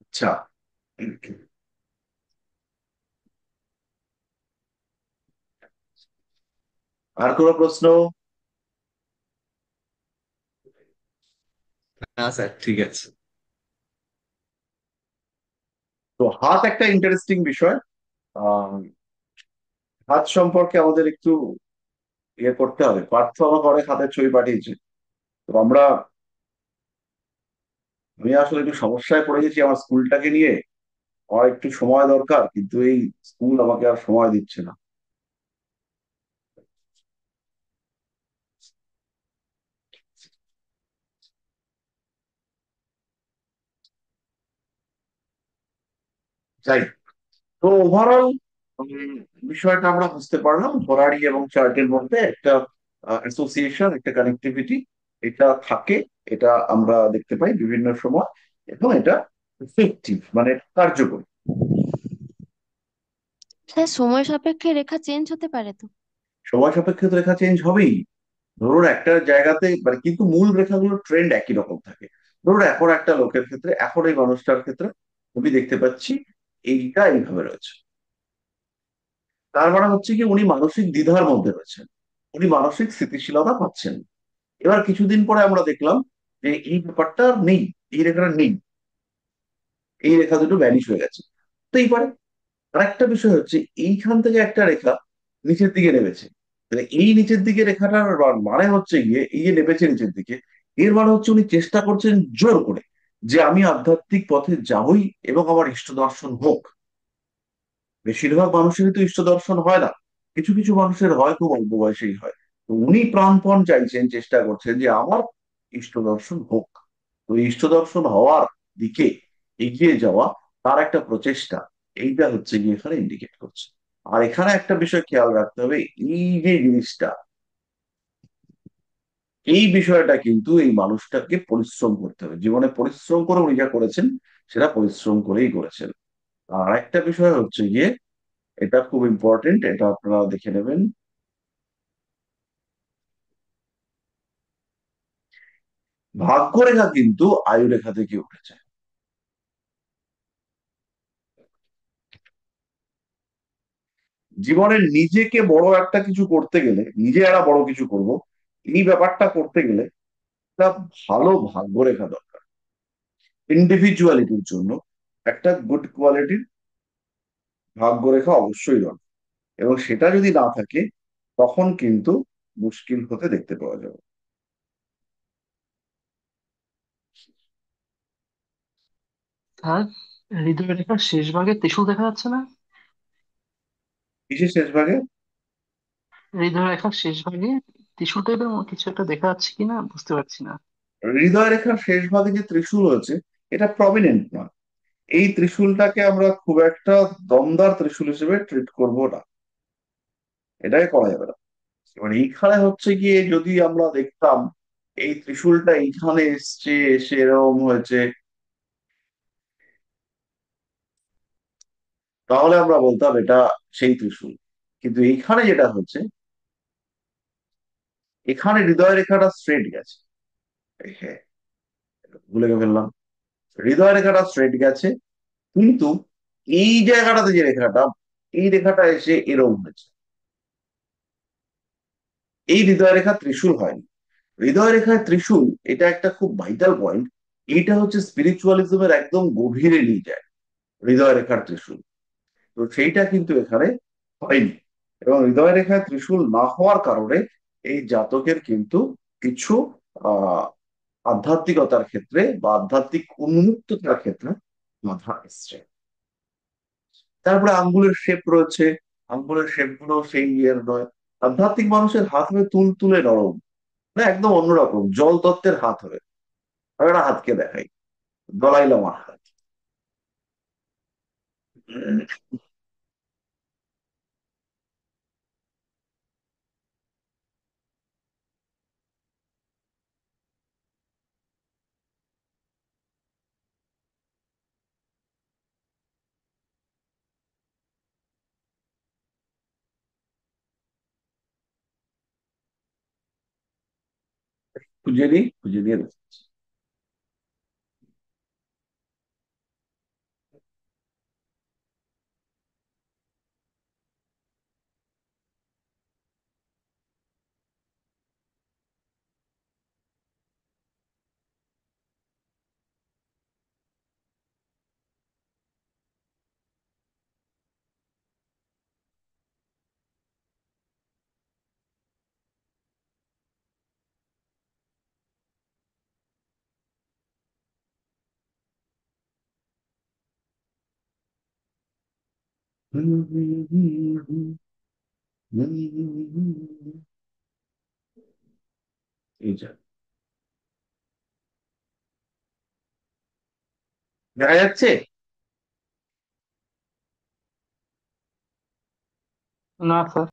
আচ্ছা, আর কোনো প্রশ্ন? না স্যার, ঠিক আছে। তো হাত একটা ইন্টারেস্টিং বিষয়। আহ হাত সম্পর্কে আমাদের একটু ইয়ে করতে হবে। পার্থ আমাকে অনেক হাতের ছবি পাঠিয়েছে। তো আমি আসলে একটু সমস্যায় পড়ে গেছি আমার স্কুলটাকে নিয়ে। আমার একটু সময় দরকার, কিন্তু এই স্কুল আমাকে আর সময় দিচ্ছে না। যাই, তো ওভারঅল বিষয়টা আমরা বুঝতে পারলাম হোরারি এবং চার্টের মধ্যে একটা অ্যাসোসিয়েশন, একটা কানেক্টিভিটি এটা থাকে। এটা আমরা দেখতে পাই বিভিন্ন সময়, এবং এটা এফেক্টিভ মানে কার্যকরী। স্যার সময় সাপেক্ষে রেখা চেঞ্জ হতে পারে তো? সময় সাপেক্ষে তো রেখা চেঞ্জ হবেই। ধরুন একটা জায়গাতে মানে, কিন্তু মূল রেখাগুলোর ট্রেন্ড একই রকম থাকে। ধরুন এখন একটা লোকের ক্ষেত্রে, এখন এই মানুষটার ক্ষেত্রে আমি দেখতে পাচ্ছি এইটা এইভাবে রয়েছে। তার মানে হচ্ছে কি উনি মানসিক দ্বিধার মধ্যে রয়েছেন, উনি মানসিক স্থিতিশীলতা পাচ্ছেন। এবার কিছুদিন পরে আমরা দেখলাম যে এই ব্যাপারটা আর নেই, এই রেখাটা নেই, এই রেখা দুটো ভ্যানিশ হয়ে গেছে। হতেই পারে। আর একটা বিষয় হচ্ছে এইখান থেকে একটা রেখা নিচের দিকে নেমেছে। তাহলে এই নিচের দিকে রেখাটার মানে হচ্ছে গিয়ে এই যে নেমেছে নিচের দিকে, এর মানে হচ্ছে উনি চেষ্টা করছেন জোর করে যে আমি আধ্যাত্মিক পথে যাবই এবং আমার ইষ্ট দর্শন হোক। বেশিরভাগ মানুষেরই তো ইষ্ট দর্শন হয় না, কিছু কিছু মানুষের হয়, খুব অল্প বয়সেই হয়। তো উনি প্রাণপণ চাইছেন, চেষ্টা করছেন যে আমার ইষ্ট দর্শন হোক। তো ইষ্ট দর্শন হওয়ার দিকে এগিয়ে যাওয়া, তার একটা প্রচেষ্টা, এইটা হচ্ছে গিয়ে এখানে ইন্ডিকেট করছে। আর এখানে একটা বিষয় খেয়াল রাখতে হবে, এই যে জিনিসটা, এই বিষয়টা কিন্তু এই মানুষটাকে পরিশ্রম করতে হবে। জীবনে পরিশ্রম করে উনি যা করেছেন সেটা পরিশ্রম করেই করেছেন। আর একটা বিষয় হচ্ছে গিয়ে, এটা খুব ইম্পর্টেন্ট, এটা আপনারা দেখে নেবেন। ভাগ্যরেখা কিন্তু আয়ুরেখা থেকে উঠেছে। জীবনে নিজেকে বড় একটা কিছু করতে গেলে, নিজে একটা বড় কিছু করব, এই ব্যাপারটা করতে গেলে একটা ভালো ভাগ্যরেখা দরকার ইন্ডিভিজুয়ালিটির জন্য। একটা গুড কোয়ালিটির ভাগ্যরেখা অবশ্যই দরকার, এবং সেটা যদি না থাকে তখন কিন্তু মুশকিল হতে দেখতে পাওয়া যাবে। স্যার, হৃদয় রেখার শেষ ভাগে ত্রিশূল দেখা যাচ্ছে না? কিসের শেষ ভাগে? হৃদয় রেখার শেষ ভাগে ত্রিশূল টাইপের কিছু একটা দেখা যাচ্ছে কিনা বুঝতে পারছি না। হৃদয় রেখার শেষ ভাগে যে ত্রিশূল হয়েছে, এটা প্রমিনেন্ট নয়। এই ত্রিশূলটাকে আমরা খুব একটা দমদার ত্রিশূল হিসেবে ট্রিট করব না, এটাকে করা যাবে না। এবার এইখানে হচ্ছে গিয়ে যদি আমরা দেখতাম এই ত্রিশূলটা এইখানে এসছে, এসে এরকম হয়েছে, তাহলে আমরা বলতাম এটা সেই ত্রিশূল। কিন্তু এইখানে যেটা হচ্ছে, এখানে হৃদয় রেখাটা স্ট্রেট গেছে। হ্যাঁ, ভুলে ফেললাম, হৃদয় রেখাটা স্ট্রেট গেছে, কিন্তু এই জায়গাটাতে যে রেখাটা, এই রেখাটা এসে এরকম হয়েছে। এই হৃদয় রেখা ত্রিশূল হয়নি। হৃদয় রেখায় ত্রিশূল, এটা একটা খুব ভাইটাল পয়েন্ট। এইটা হচ্ছে স্পিরিচুয়ালিজমের একদম গভীরে নিয়ে যায় হৃদয় রেখার ত্রিশূল। তো সেইটা কিন্তু এখানে হয়নি, এবং হৃদয় রেখায় ত্রিশূল না হওয়ার কারণে এই জাতকের কিন্তু কিছু আহ আধ্যাত্মিকতার ক্ষেত্রে বা আধ্যাত্মিক উন্মুক্ততার ক্ষেত্রে বাধা এসছে। তারপরে আঙ্গুলের শেপ রয়েছে, আঙ্গুলের শেপ গুলো সেই ইয়ের নয়। আধ্যাত্মিক মানুষের হাত হবে তুল তুলে নরম, না একদম অন্যরকম জল তত্ত্বের হাত হবে। আর একটা হাতকে দেখাই, দলাই লামার হাত। খুঁজে নিই, খুঁজে নিয়ে দেখাচ্ছি। এই যে দেখা যাচ্ছে। না স্যার।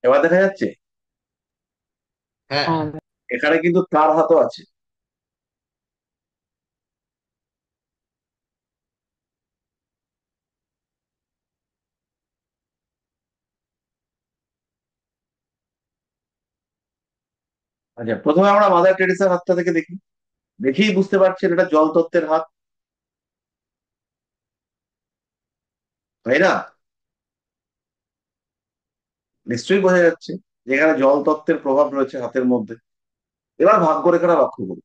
এবার দেখা যাচ্ছে। হ্যাঁ, হ্যাঁ। এখানে কিন্তু তার হাতও আছে। আচ্ছা, প্রথমে আমরা মাদার টেরেসার হাতটা থেকে দেখি। দেখেই বুঝতে পারছেন এটা জল তত্ত্বের হাত, তাই না? নিশ্চয়ই বোঝা যাচ্ছে যেখানে জল তত্ত্বের প্রভাব রয়েছে হাতের মধ্যে। এবার ভাগ্য রেখাটা লক্ষ্য করুন।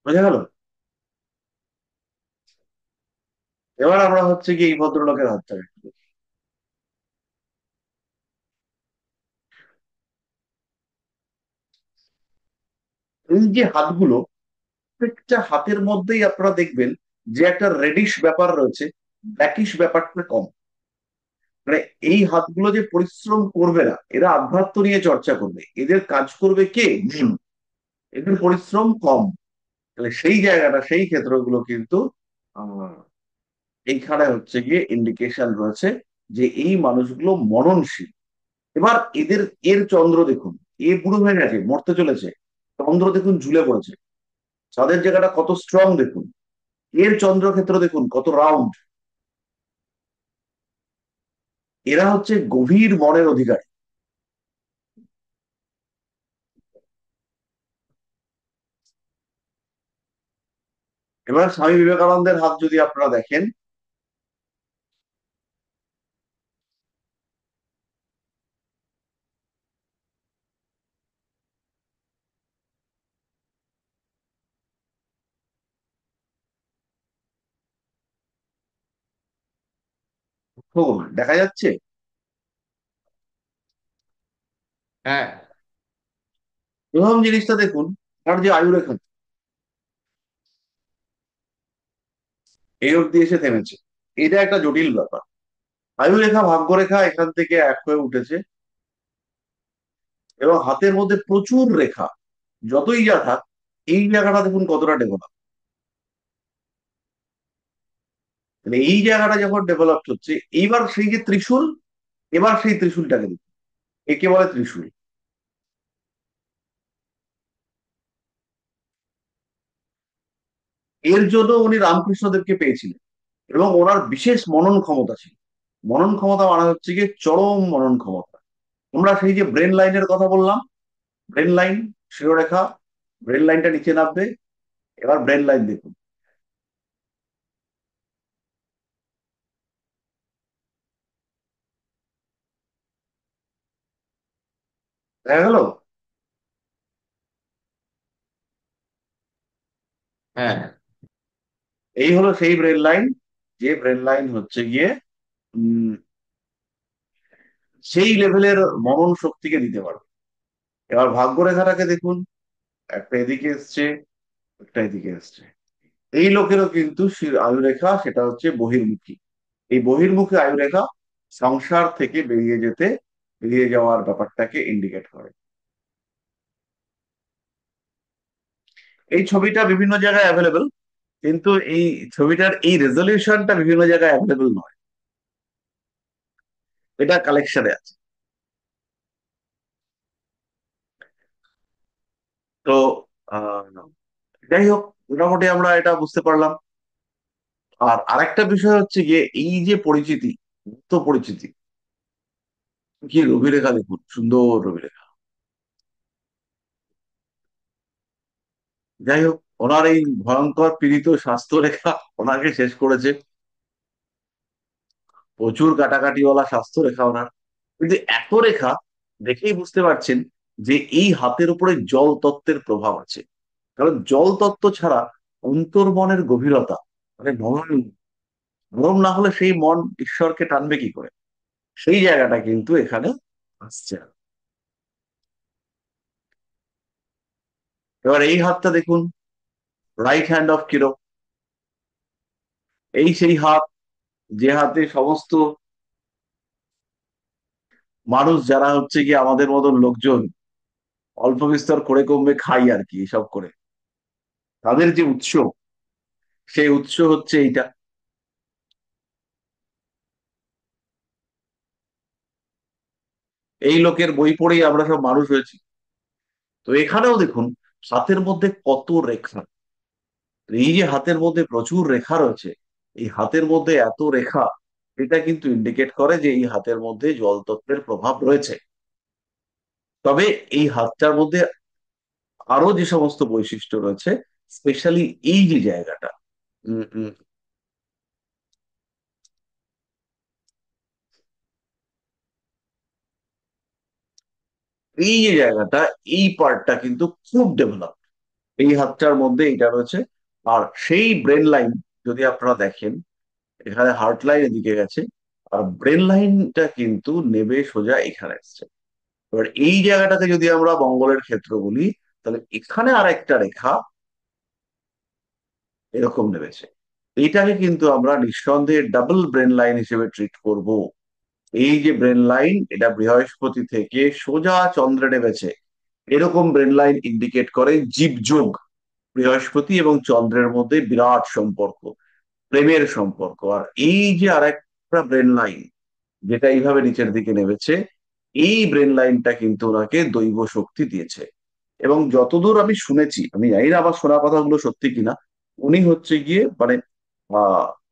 বোঝা গেল? এবার আমরা হচ্ছে কি এই ভদ্রলোকের হাতটা একটু দেখি। এই যে হাতগুলো, প্রত্যেকটা হাতের মধ্যেই আপনারা দেখবেন যে একটা রেডিশ ব্যাপার রয়েছে, ব্ল্যাকিশ ব্যাপারটা কম। মানে এই হাতগুলো যে পরিশ্রম করবে না, এরা আধ্যাত্ম নিয়ে চর্চা করবে, এদের কাজ করবে কে? জিন। এদের পরিশ্রম কম। তাহলে সেই জায়গাটা, সেই ক্ষেত্রগুলো কিন্তু আহ, এইখানে হচ্ছে গিয়ে ইন্ডিকেশন রয়েছে যে এই মানুষগুলো মননশীল। এবার এদের, এর চন্দ্র দেখুন, এ বুড়ো হয়ে গেছে, মরতে চলেছে, চন্দ্র দেখুন ঝুলে পড়েছে। তাদের জায়গাটা কত স্ট্রং দেখুন, এর চন্দ্রক্ষেত্র দেখুন কত রাউন্ড। এরা হচ্ছে গভীর মনের অধিকারী। এবার স্বামী বিবেকানন্দের হাত যদি আপনারা দেখেন, দেখা যাচ্ছে। হ্যাঁ। প্রথম জিনিসটা দেখুন, তার যে আয়ুরেখা এই অবধি এসে থেমেছে, এটা একটা জটিল ব্যাপার। আয়ুরেখা ভাগ্যরেখা এখান থেকে এক হয়ে উঠেছে, এবং হাতের মধ্যে প্রচুর রেখা, যতই যা থাক এই জায়গাটা দেখুন কতটা ডেভেলপ। মানে এই জায়গাটা যখন ডেভেলপ হচ্ছে, এইবার সেই যে ত্রিশূল, এবার সেই ত্রিশূলটাকে দেখুন, একে বলে ত্রিশূল। এর জন্য উনি রামকৃষ্ণদেবকে পেয়েছিলেন, এবং ওনার বিশেষ মনন ক্ষমতা ছিল। মনন ক্ষমতা মানে হচ্ছে গিয়ে চরম মনন ক্ষমতা। আমরা সেই যে ব্রেন লাইনের কথা বললাম, ব্রেন লাইন, শিরোরেখা, ব্রেন লাইনটা নিচে নামবে। এবার ব্রেন লাইন দেখুন, দেখা গেল। হ্যাঁ। এই হলো সেই ব্রেন লাইন, যে ব্রেন লাইন হচ্ছে গিয়ে উম, সেই লেভেলের মনন শক্তিকে দিতে পারবে। এবার ভাগ্যরেখাটাকে দেখুন, একটা এদিকে এসছে, একটা এদিকে এসছে। এই লোকেরও কিন্তু আয়ুরেখা সেটা হচ্ছে বহির্মুখী। এই বহির্মুখী আয়ুরেখা সংসার থেকে বেরিয়ে যাওয়ার ব্যাপারটাকে ইন্ডিকেট করে। এই ছবিটা বিভিন্ন জায়গায় অ্যাভেলেবেল, কিন্তু এই ছবিটার এই রেজলিউশনটা বিভিন্ন জায়গায় অ্যাভেলেবেল নয়, এটা কালেকশনে আছে। তো আহ, যাই হোক, মোটামুটি আমরা এটা বুঝতে পারলাম। আর আরেকটা বিষয় হচ্ছে গিয়ে এই যে পরিচিতি, গুপ্ত পরিচিতি, কি রবিরেখা দেখুন, সুন্দর রবিরেখা। যাই হোক, ওনার এই ভয়ঙ্কর পীড়িত স্বাস্থ্য রেখা ওনাকে শেষ করেছে। প্রচুর কাটাকাটিওয়ালা স্বাস্থ্য রেখা ওনার, কিন্তু এত রেখা দেখেই বুঝতে পারছেন যে এই হাতের উপরে জল তত্ত্বের প্রভাব আছে। কারণ জল তত্ত্ব ছাড়া অন্তর্মনের গভীরতা, মানে নরম, নরম না হলে সেই মন ঈশ্বরকে টানবে কি করে, সেই জায়গাটা কিন্তু এখানে আসছে না। এবার এই হাতটা দেখুন, রাইট হ্যান্ড অফ কিরো। এই সেই হাত, যে হাতে সমস্ত মানুষ যারা হচ্ছে কি আমাদের মতন লোকজন অল্প বিস্তর করে কমবে খাই আর কি, এসব করে, তাদের যে উৎস, সেই উৎস হচ্ছে এইটা। এই লোকের বই পড়েই আমরা সব মানুষ হয়েছি। তো এখানেও দেখুন হাতের মধ্যে কত রেখা। এই যে হাতের মধ্যে প্রচুর রেখা রয়েছে, এই হাতের মধ্যে এত রেখা, এটা কিন্তু ইন্ডিকেট করে যে এই হাতের মধ্যে জল তত্ত্বের প্রভাব রয়েছে। তবে এই হাতটার মধ্যে আরো যে সমস্ত বৈশিষ্ট্য রয়েছে, স্পেশালি এই যে জায়গাটা, উম, উম, এই যে জায়গাটা, এই পার্টটা কিন্তু খুব ডেভেলপ এই হাতটার মধ্যে, এটা রয়েছে। আর সেই ব্রেন লাইন যদি আপনারা দেখেন, এখানে হার্ট লাইন এদিকে গেছে, আর ব্রেন লাইনটা কিন্তু নেবে সোজা এখানে আসছে। এবার এই জায়গাটাকে যদি আমরা মঙ্গলের ক্ষেত্র বলি, তাহলে এখানে আর একটা রেখা এরকম নেমেছে। এইটাকে কিন্তু আমরা নিঃসন্দেহে ডাবল ব্রেন লাইন হিসেবে ট্রিট করব। এই যে ব্রেন লাইন, এটা বৃহস্পতি থেকে সোজা চন্দ্রে নেমেছে, এরকম ব্রেন লাইন ইন্ডিকেট করে জীবযোগ। বৃহস্পতি এবং চন্দ্রের মধ্যে বিরাট সম্পর্ক, প্রেমের সম্পর্ক। আর এই যে আরেকটা ব্রেন লাইন যেটা এইভাবে নিচের দিকে নেমেছে, এই ব্রেন লাইনটা কিন্তু ওনাকে দৈব শক্তি দিয়েছে। এবং যতদূর আমি শুনেছি, আমি জানি না আমার শোনা কথাগুলো সত্যি কিনা, উনি হচ্ছে গিয়ে মানে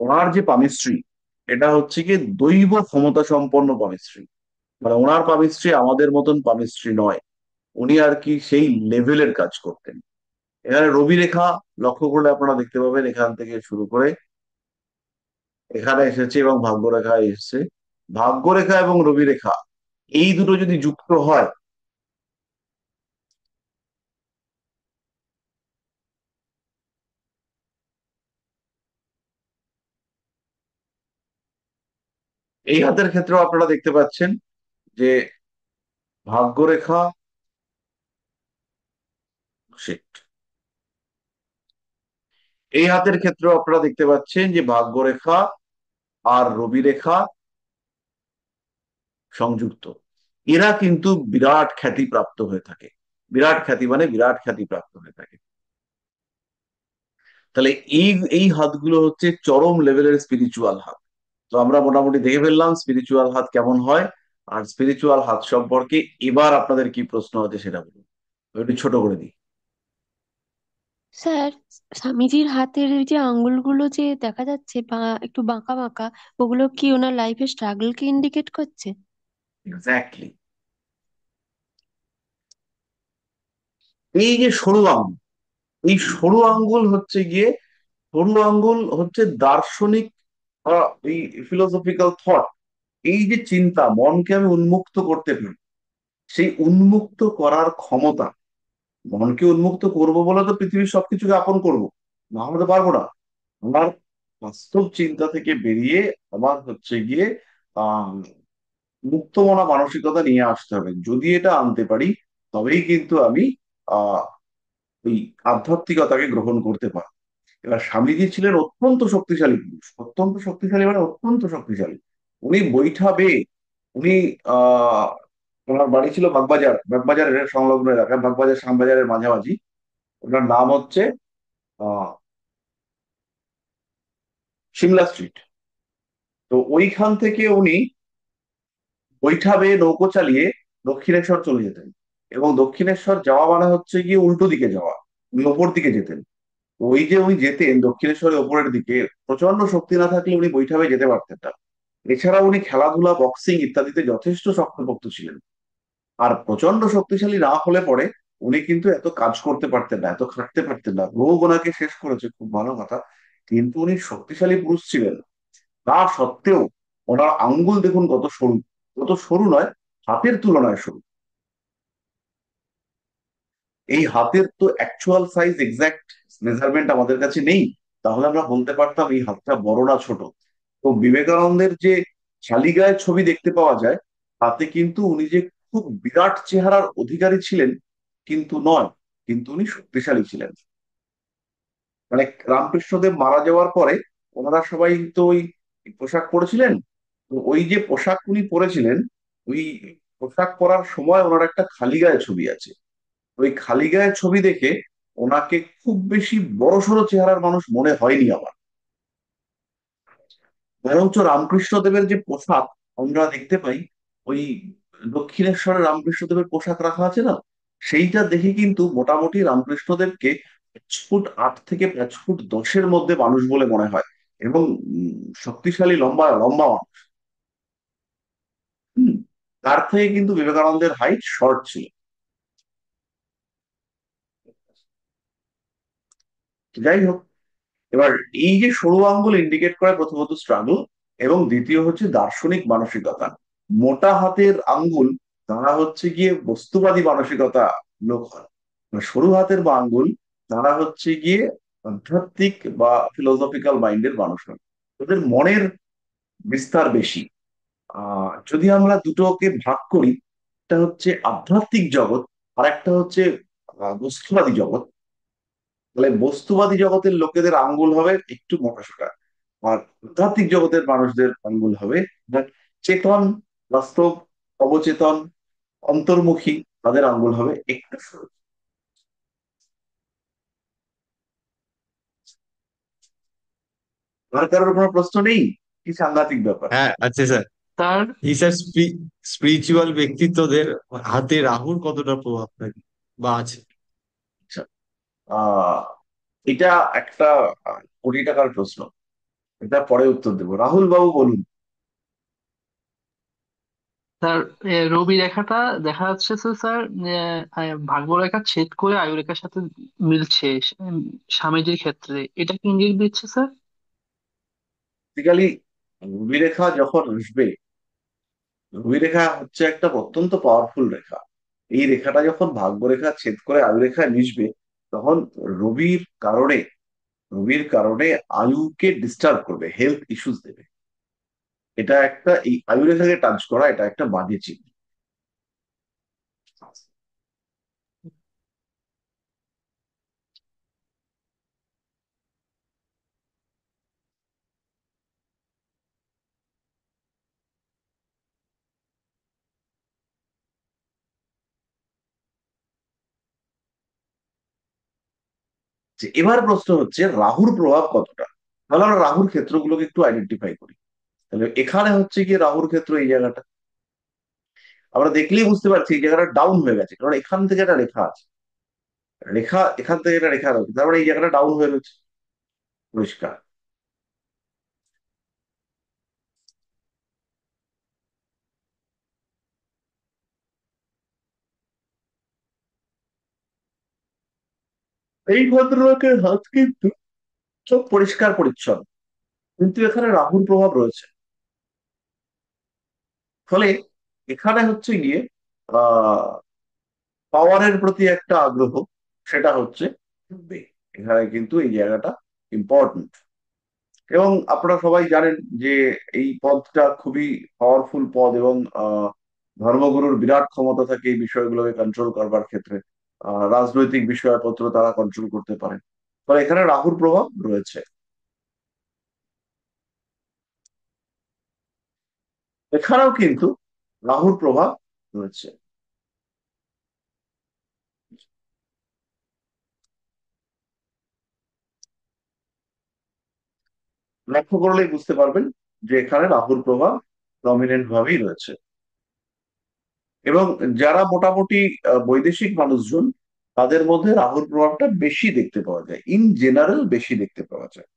ওনার যে পামিস্ট্রি, এটা হচ্ছে গিয়ে দৈব ক্ষমতা সম্পন্ন পামিস্ট্রি। মানে ওনার পামিস্ট্রি আমাদের মতন পামিস্ট্রি নয়, উনি আর কি সেই লেভেলের কাজ করতেন। এখানে রবি রেখা লক্ষ্য করলে আপনারা দেখতে পাবেন এখান থেকে শুরু করে এখানে এসেছে এবং ভাগ্যরেখায় এসেছে। ভাগ্যরেখা এবং রবি রেখা এই দুটো যদি যুক্ত হয়, এই হাতের ক্ষেত্রেও আপনারা দেখতে পাচ্ছেন যে ভাগ্যরেখা, শিট, এই হাতের ক্ষেত্রেও আপনারা দেখতে পাচ্ছেন যে ভাগ্যরেখা আর রবি রেখা সংযুক্ত। এরা কিন্তু বিরাট খ্যাতি প্রাপ্ত হয়ে থাকে। বিরাট খ্যাতি মানে বিরাট খ্যাতি প্রাপ্ত হয়ে থাকে। তাহলে এই এই হাতগুলো হচ্ছে চরম লেভেলের স্পিরিচুয়াল হাত। তো আমরা মোটামুটি দেখে ফেললাম স্পিরিচুয়াল হাত কেমন হয়। আর স্পিরিচুয়াল হাত সম্পর্কে এবার আপনাদের কি প্রশ্ন আছে সেটা বলুন, একটু ছোট করে দিই। স্যার, স্বামীজির হাতের যে আঙ্গুলগুলো যে দেখা যাচ্ছে বা একটু বাঁকা বাঁকা, ওগুলো কি ওনার লাইফের স্ট্রাগলকে ইন্ডিকেট করছে? এক্স্যাক্টলি। এই যে সরু আঙ্গুল, এই সরু আঙ্গুল হচ্ছে গিয়ে, সরু আঙ্গুল হচ্ছে দার্শনিক, এই ফিলোসফিক্যাল থট, এই যে চিন্তা, মনকে আমি উন্মুক্ত করতে পারি, সেই উন্মুক্ত করার ক্ষমতা। মনকে উন্মুক্ত করব বলে তো পৃথিবীর সবকিছুকে আপন করব না, আমরা তো পারবো না। আমার বাস্তব চিন্তা থেকে বেরিয়ে আমার হচ্ছে গিয়ে আহ মুক্তমনা মানসিকতা নিয়ে আসতে হবে। যদি এটা আনতে পারি তবেই কিন্তু আমি আহ ওই আধ্যাত্মিকতাকে গ্রহণ করতে পারি। এবার স্বামীজি ছিলেন অত্যন্ত শক্তিশালী পুরুষ, অত্যন্ত শক্তিশালী মানে অত্যন্ত শক্তিশালী। উনি বৈঠা বেয়ে, উনি আহ ওনার বাড়ি ছিল বাগবাজার, বাগবাজারের সংলগ্ন এলাকায়, বাগবাজার শ্যামবাজারের মাঝামাঝি। ওনার নাম হচ্ছে আহ সিমলা স্ট্রিট। তো ওইখান থেকে উনি বৈঠা বেয়ে নৌকো চালিয়ে দক্ষিণেশ্বর চলে যেতেন। এবং দক্ষিণেশ্বর যাওয়া মানে হচ্ছে গিয়ে উল্টো দিকে যাওয়া, উনি ওপর দিকে যেতেন। তো ওই যে উনি যেতেন দক্ষিণেশ্বরের ওপরের দিকে, প্রচন্ড শক্তি না থাকলে উনি বৈঠা বেয়ে যেতে পারতেন না। এছাড়া উনি খেলাধুলা, বক্সিং ইত্যাদিতে যথেষ্ট শক্তপোক্ত ছিলেন। আর প্রচন্ড শক্তিশালী না হলে পরে উনি কিন্তু এত কাজ করতে পারতেন না, এত খাটতে পারতেন না। রোগ ওনাকে শেষ করেছে, খুব ভালো কথা। কিন্তু উনি শক্তিশালী পুরুষ ছিলেন, তা সত্ত্বেও ওনার আঙ্গুল দেখুন কত সরু। কত সরু নয়, হাতের তুলনায় সরু। এই হাতের তো অ্যাকচুয়াল সাইজ, এক্সাক্ট মেজারমেন্ট আমাদের কাছে নেই। তাহলে আমরা বলতে পারতাম এই হাতটা বড় না ছোট। তো বিবেকানন্দের যে খালি গায়ে ছবি দেখতে পাওয়া যায়, তাতে কিন্তু উনি যে খুব বিরাট চেহারার অধিকারী ছিলেন কিন্তু নয়, কিন্তু উনি শক্তিশালী ছিলেন। মানে রামকৃষ্ণদেব মারা যাওয়ার পরে ওনারা সবাই তো ওই পোশাক পরেছিলেন। তো ওই যে পোশাক উনি পরেছিলেন, ওই পোশাক পরার সময় ওনার একটা খালি গায়ে ছবি আছে। ওই খালি গায়ে ছবি দেখে ওনাকে খুব বেশি বড়সড় চেহারার মানুষ মনে হয়নি আমার। বরঞ্চ রামকৃষ্ণদেবের যে পোশাক আমরা দেখতে পাই, ওই দক্ষিণেশ্বরের রামকৃষ্ণদেবের পোশাক রাখা আছে না, সেইটা দেখে কিন্তু মোটামুটি রামকৃষ্ণদেবকে 5 ফুট 8 থেকে 5 ফুট 10-এর মধ্যে মানুষ বলে মনে হয়। এবং শক্তিশালী, লম্বা লম্বা মানুষ। হম তার থেকে কিন্তু বিবেকানন্দের হাইট শর্ট ছিল। যাই হোক, এবার এই যে সরু আঙ্গুল ইন্ডিকেট করে প্রথমত স্ট্রাগল, এবং দ্বিতীয় হচ্ছে দার্শনিক মানসিকতা। মোটা হাতের আঙ্গুল তারা হচ্ছে গিয়ে বস্তুবাদী মানসিকতা লোক হয়। আর সরু হাতের বা আঙ্গুল তারা হচ্ছে গিয়ে আধ্যাত্মিক বা ফিলোসফিক্যাল মাইন্ডের মানুষ হয়। ওদের মনের বিস্তার বেশি। যদি আমরা দুটোকে ভাগ করি, একটা হচ্ছে আধ্যাত্মিক জগৎ আর একটা হচ্ছে বস্তুবাদী জগৎ। তাহলে বস্তুবাদী জগতের লোকেদের আঙ্গুল হবে একটু মোটাসোটা, আর আধ্যাত্মিক জগতের মানুষদের আঙ্গুল হবে যারা চেতন, বাস্তব, অবচেতন, অন্তর্মুখী, তাদের আঙ্গুল হবে একটু সরু। আর কারোর কোনো প্রশ্ন নেই? কি সাংঘাতিক ব্যাপার! হ্যাঁ আছে স্যার। তার এই স্যার, স্পিরিচুয়াল ব্যক্তিত্বদের হাতে রাহুর কতটা প্রভাব থাকে বা আছে? আচ্ছা, আহ এটা একটা কোটি টাকার প্রশ্ন। এটা পরে উত্তর দেবো। রাহুল বাবু বলুন। স্যার, রবি রেখাটা দেখা যাচ্ছে তো স্যার, ভাগ্যরেখা ছেদ করে আয়ুরেখার সাথে মিলছে স্বামীজির ক্ষেত্রে। এটা কি ইঙ্গিত দিচ্ছে স্যার? বেসিক্যালি রবিরেখা যখন আসবে, রবিরেখা হচ্ছে একটা অত্যন্ত পাওয়ারফুল রেখা। এই রেখাটা যখন ভাগ্যরেখা ছেদ করে আয়ুরেখায় মিশবে, তখন রবির কারণে রবির কারণে আয়ুকে ডিস্টার্ব করবে, হেলথ ইস্যুস দেবে। এটা একটা, এই আয়ুরেখাকে টাচ করা এটা একটা বাজে চিহ্ন। যে এবার প্রশ্ন হচ্ছে রাহুর প্রভাব কতটা। তাহলে আমরা রাহুর ক্ষেত্রগুলোকে একটু আইডেন্টিফাই করি। তাহলে এখানে হচ্ছে কি রাহুর ক্ষেত্র, এই জায়গাটা আমরা দেখলেই বুঝতে পারছি এই জায়গাটা ডাউন হয়ে গেছে, কারণ এখান থেকে একটা রেখা আছে, রেখা এখান থেকে একটা রেখা রয়েছে, তারপরে এই জায়গাটা ডাউন হয়ে রয়েছে, পরিষ্কার। এই ভদ্রলোকের হাত কিন্তু সব পরিষ্কার পরিচ্ছন্ন, কিন্তু এখানে রাহুর প্রভাব রয়েছে। ফলে এখানে হচ্ছে গিয়ে আহ পাওয়ারের প্রতি একটা আগ্রহ, সেটা হচ্ছে থাকবে। এখানে কিন্তু এই জায়গাটা ইম্পর্টেন্ট। এবং আপনারা সবাই জানেন যে এই পদটা খুবই পাওয়ারফুল পদ, এবং ধর্মগুরুর বিরাট ক্ষমতা থাকে এই বিষয়গুলোকে কন্ট্রোল করবার ক্ষেত্রে। রাজনৈতিক বিষয়পত্র তারা কন্ট্রোল করতে পারে। ফলে এখানে রাহুর প্রভাব রয়েছে। এখানেও কিন্তু রাহুর প্রভাব রয়েছে। লক্ষ্য করলেই বুঝতে পারবেন যে এখানে রাহুর প্রভাব প্রমিনেন্ট ভাবেই রয়েছে। এবং যারা মোটামুটি বৈদেশিক মানুষজন, তাদের মধ্যে রাহুর প্রভাবটা বেশি দেখতে পাওয়া যায়, ইন জেনারেল বেশি দেখতে পাওয়া যায়।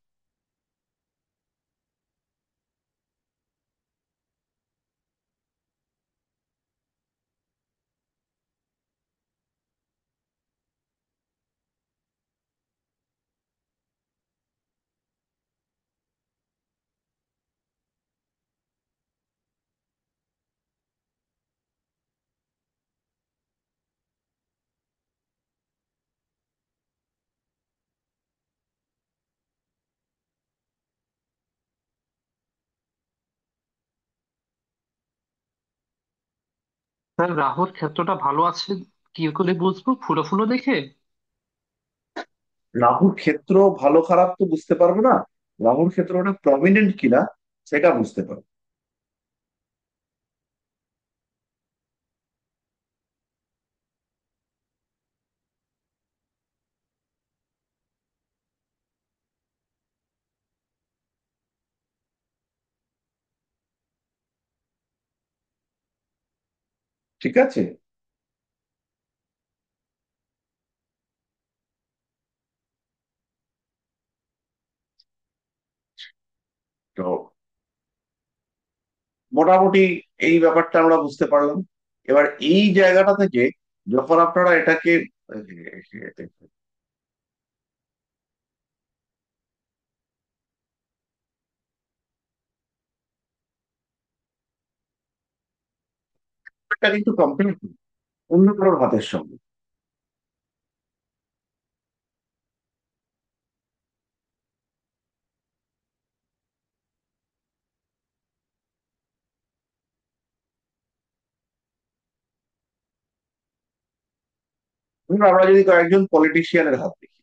স্যার, রাহুর ক্ষেত্রটা ভালো আছে কি করে বুঝবো? ফুলো ফুলো দেখে? রাহুর ক্ষেত্র ভালো খারাপ তো বুঝতে পারবো না, রাহুর ক্ষেত্রটা প্রমিনেন্ট কিনা সেটা বুঝতে পারবো। ঠিক আছে। তো মোটামুটি এই ব্যাপারটা আমরা বুঝতে পারলাম। এবার এই জায়গাটা থেকে যখন আপনারা এটাকে এটা কিন্তু কম্পেয়ার অন্য কারোর হাতের সঙ্গে। ধরুন আমরা যদি কয়েকজন পলিটিশিয়ানের হাত দেখি,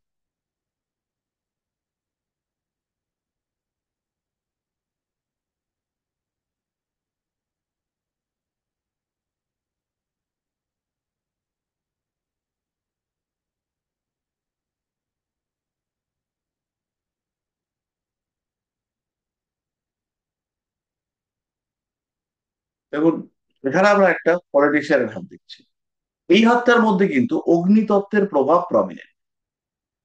দেখুন এখানে আমরা একটা পলিটিশিয়ানের হাত দেখছি। এই হাতটার মধ্যে কিন্তু অগ্নিতত্ত্বের প্রভাব প্রমিনেন্ট।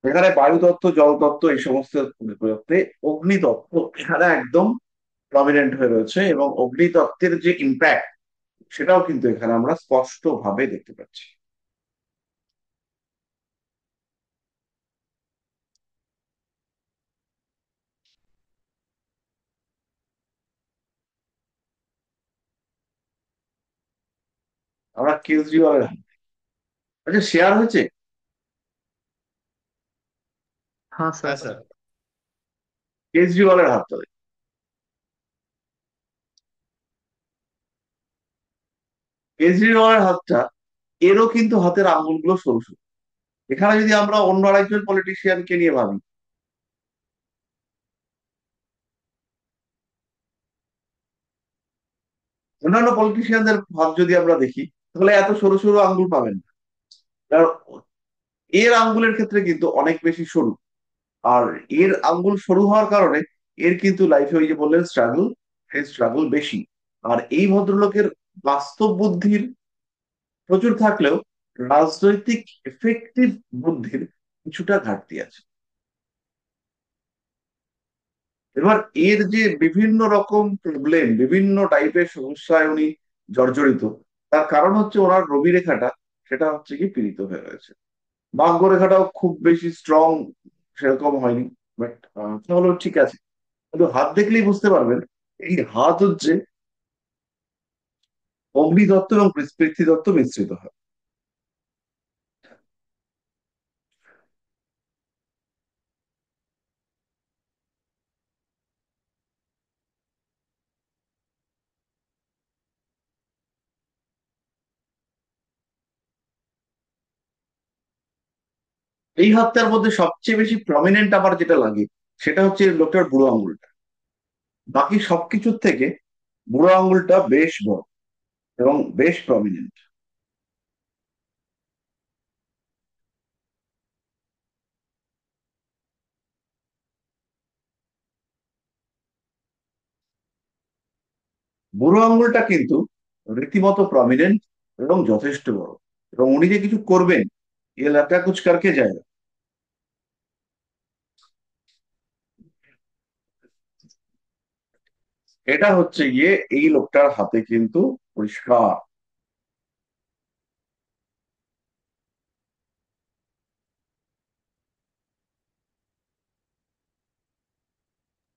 এখানে বায়ুতত্ত্ব, জলতত্ত্ব এই সমস্ত পরিবর্তে অগ্নিতত্ত্ব এখানে একদম প্রমিনেন্ট হয়ে রয়েছে, এবং অগ্নিতত্ত্বের যে ইম্প্যাক্ট সেটাও কিন্তু এখানে আমরা স্পষ্ট ভাবে দেখতে পাচ্ছি। আমরা কেজরিওয়ালের আচ্ছা শেয়ার হয়েছে হ্যাঁ হ্যাঁ স্যার। স্যার। কেজরিওয়ালের হাতটা দেখুন। কেজরিওয়ালের হাতটা, এরও কিন্তু হাতের আঙুলগুলো সরু সরু। এখানে যদি আমরা অন্য আরেকজন পলিটিশিয়ানকে নিয়ে ভাবি, অন্যান্য পলিটিশিয়ানদের হাত যদি আমরা দেখি, তাহলে এত সরু সরু আঙ্গুল পাবেন না। কারণ এর আঙ্গুলের ক্ষেত্রে কিন্তু অনেক বেশি সরু। আর এর আঙ্গুল সরু হওয়ার কারণে এর কিন্তু লাইফে ওই যে বললেন স্ট্রাগল, সেই স্ট্রাগল বেশি। আর এই ভদ্রলোকের বাস্তব বুদ্ধির প্রচুর থাকলেও রাজনৈতিক এফেক্টিভ বুদ্ধির কিছুটা ঘাটতি আছে। এবার এর যে বিভিন্ন রকম প্রবলেম, বিভিন্ন টাইপের সমস্যায় উনি জর্জরিত, তার কারণ হচ্ছে ওনার রবি রেখাটা, সেটা হচ্ছে কি পীড়িত হয়ে রয়েছে। ভাগ্য রেখাটাও খুব বেশি স্ট্রং সেরকম হয়নি, বাট তাহলে ঠিক আছে। কিন্তু হাত দেখলেই বুঝতে পারবেন এই হাত হচ্ছে অগ্নিদত্ত এবং পৃথ্বীদত্ত মিশ্রিত হয়। এই হাতটার মধ্যে সবচেয়ে বেশি প্রমিনেন্ট আমার যেটা লাগে, সেটা হচ্ছে লোকটার বুড়ো আঙুলটা। বাকি সবকিছুর থেকে বুড়ো আঙুলটা বেশ বড় এবং বেশ প্রমিনেন্ট। বুড়ো আঙুলটা কিন্তু রীতিমতো প্রমিনেন্ট এবং যথেষ্ট বড়। এবং উনি যে কিছু করবেন, এ লাটা কুচ করকে যায়। এটা হচ্ছে গিয়ে এই লোকটার হাতে কিন্তু পরিষ্কার।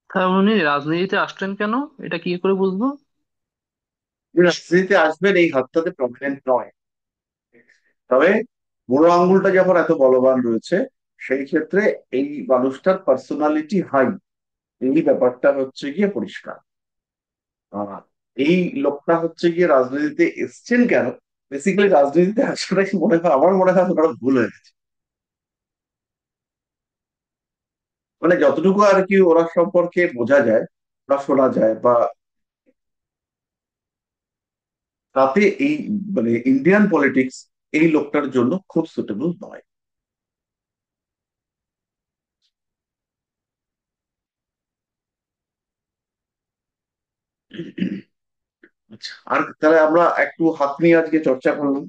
স্যার উনি রাজনীতিতে আসলেন কেন, এটা কি করে বুঝবো? রাজনীতিতে আসবেন এই হাতটাতে প্রমিনেন্ট নয়, তবে বুড়ো আঙ্গুলটা যখন এত বলবান রয়েছে, সেই ক্ষেত্রে এই মানুষটার পার্সোনালিটি হাই, এই ব্যাপারটা হচ্ছে গিয়ে পরিষ্কার। আর এই লোকটা হচ্ছে গিয়ে রাজনীতিতে এসছেন কেন, বেসিক্যালি রাজনীতিতে আসাটাই মনে হয়, আমার মনে হয় ওরা ভুল হয়ে গেছে। মানে যতটুকু আর কি ওরা সম্পর্কে বোঝা যায় বা শোনা যায়, বা তাতে এই মানে ইন্ডিয়ান পলিটিক্স এই লোকটার জন্য খুব সুটেবল নয়। আচ্ছা, আর তাহলে আমরা একটু হাত নিয়ে আজকে চর্চা করলাম।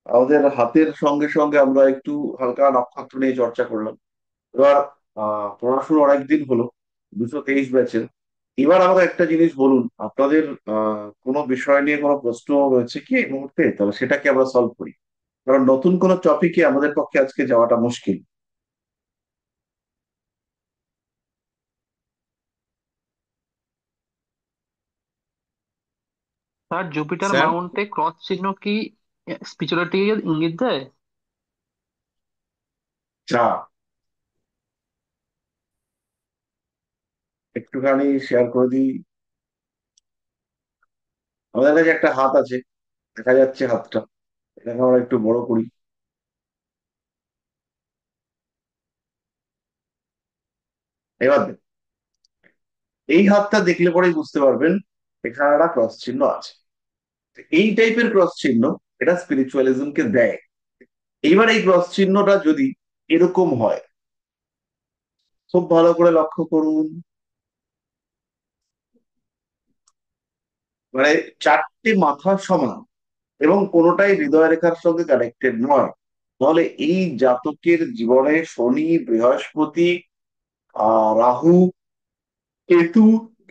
আমাদের হাতের সঙ্গে সঙ্গে আমরা একটু হালকা নক্ষত্র নিয়ে চর্চা করলাম। এবার পড়াশোনা অনেকদিন হলো, 223 ব্যাচের। এবার আমাকে একটা জিনিস বলুন, আপনাদের কোনো বিষয় নিয়ে কোনো প্রশ্ন রয়েছে কি এই মুহূর্তে, তাহলে সেটাকে আমরা সলভ করি। কারণ নতুন কোনো টপিকে আমাদের পক্ষে আজকে যাওয়াটা মুশকিল। স্যার জুপিটার স্যার মাউন্টে ক্রস চিহ্ন কি স্পিরিচুয়ালিটি ইঙ্গিত দেয়? যা একটুখানি শেয়ার করে দিই। আমাদের কাছে একটা হাত আছে, দেখা যাচ্ছে হাতটা, এটাকে আমরা একটু বড় করি। এবার দেখুন, এই হাতটা দেখলে পরেই বুঝতে পারবেন এখানে একটা ক্রস চিহ্ন আছে। তো এই টাইপের ক্রস চিহ্ন এটা স্পিরিচুয়ালিজমকে দেয়। এইবার এই ক্রস চিহ্নটা যদি এরকম হয়, খুব ভালো করে লক্ষ্য করুন, মানে চারটে মাথা সমান এবং কোনোটাই হৃদয় রেখার সঙ্গে কানেক্টেড নয়, তাহলে এই জাতকের জীবনে শনি, বৃহস্পতি, রাহু, কেতু,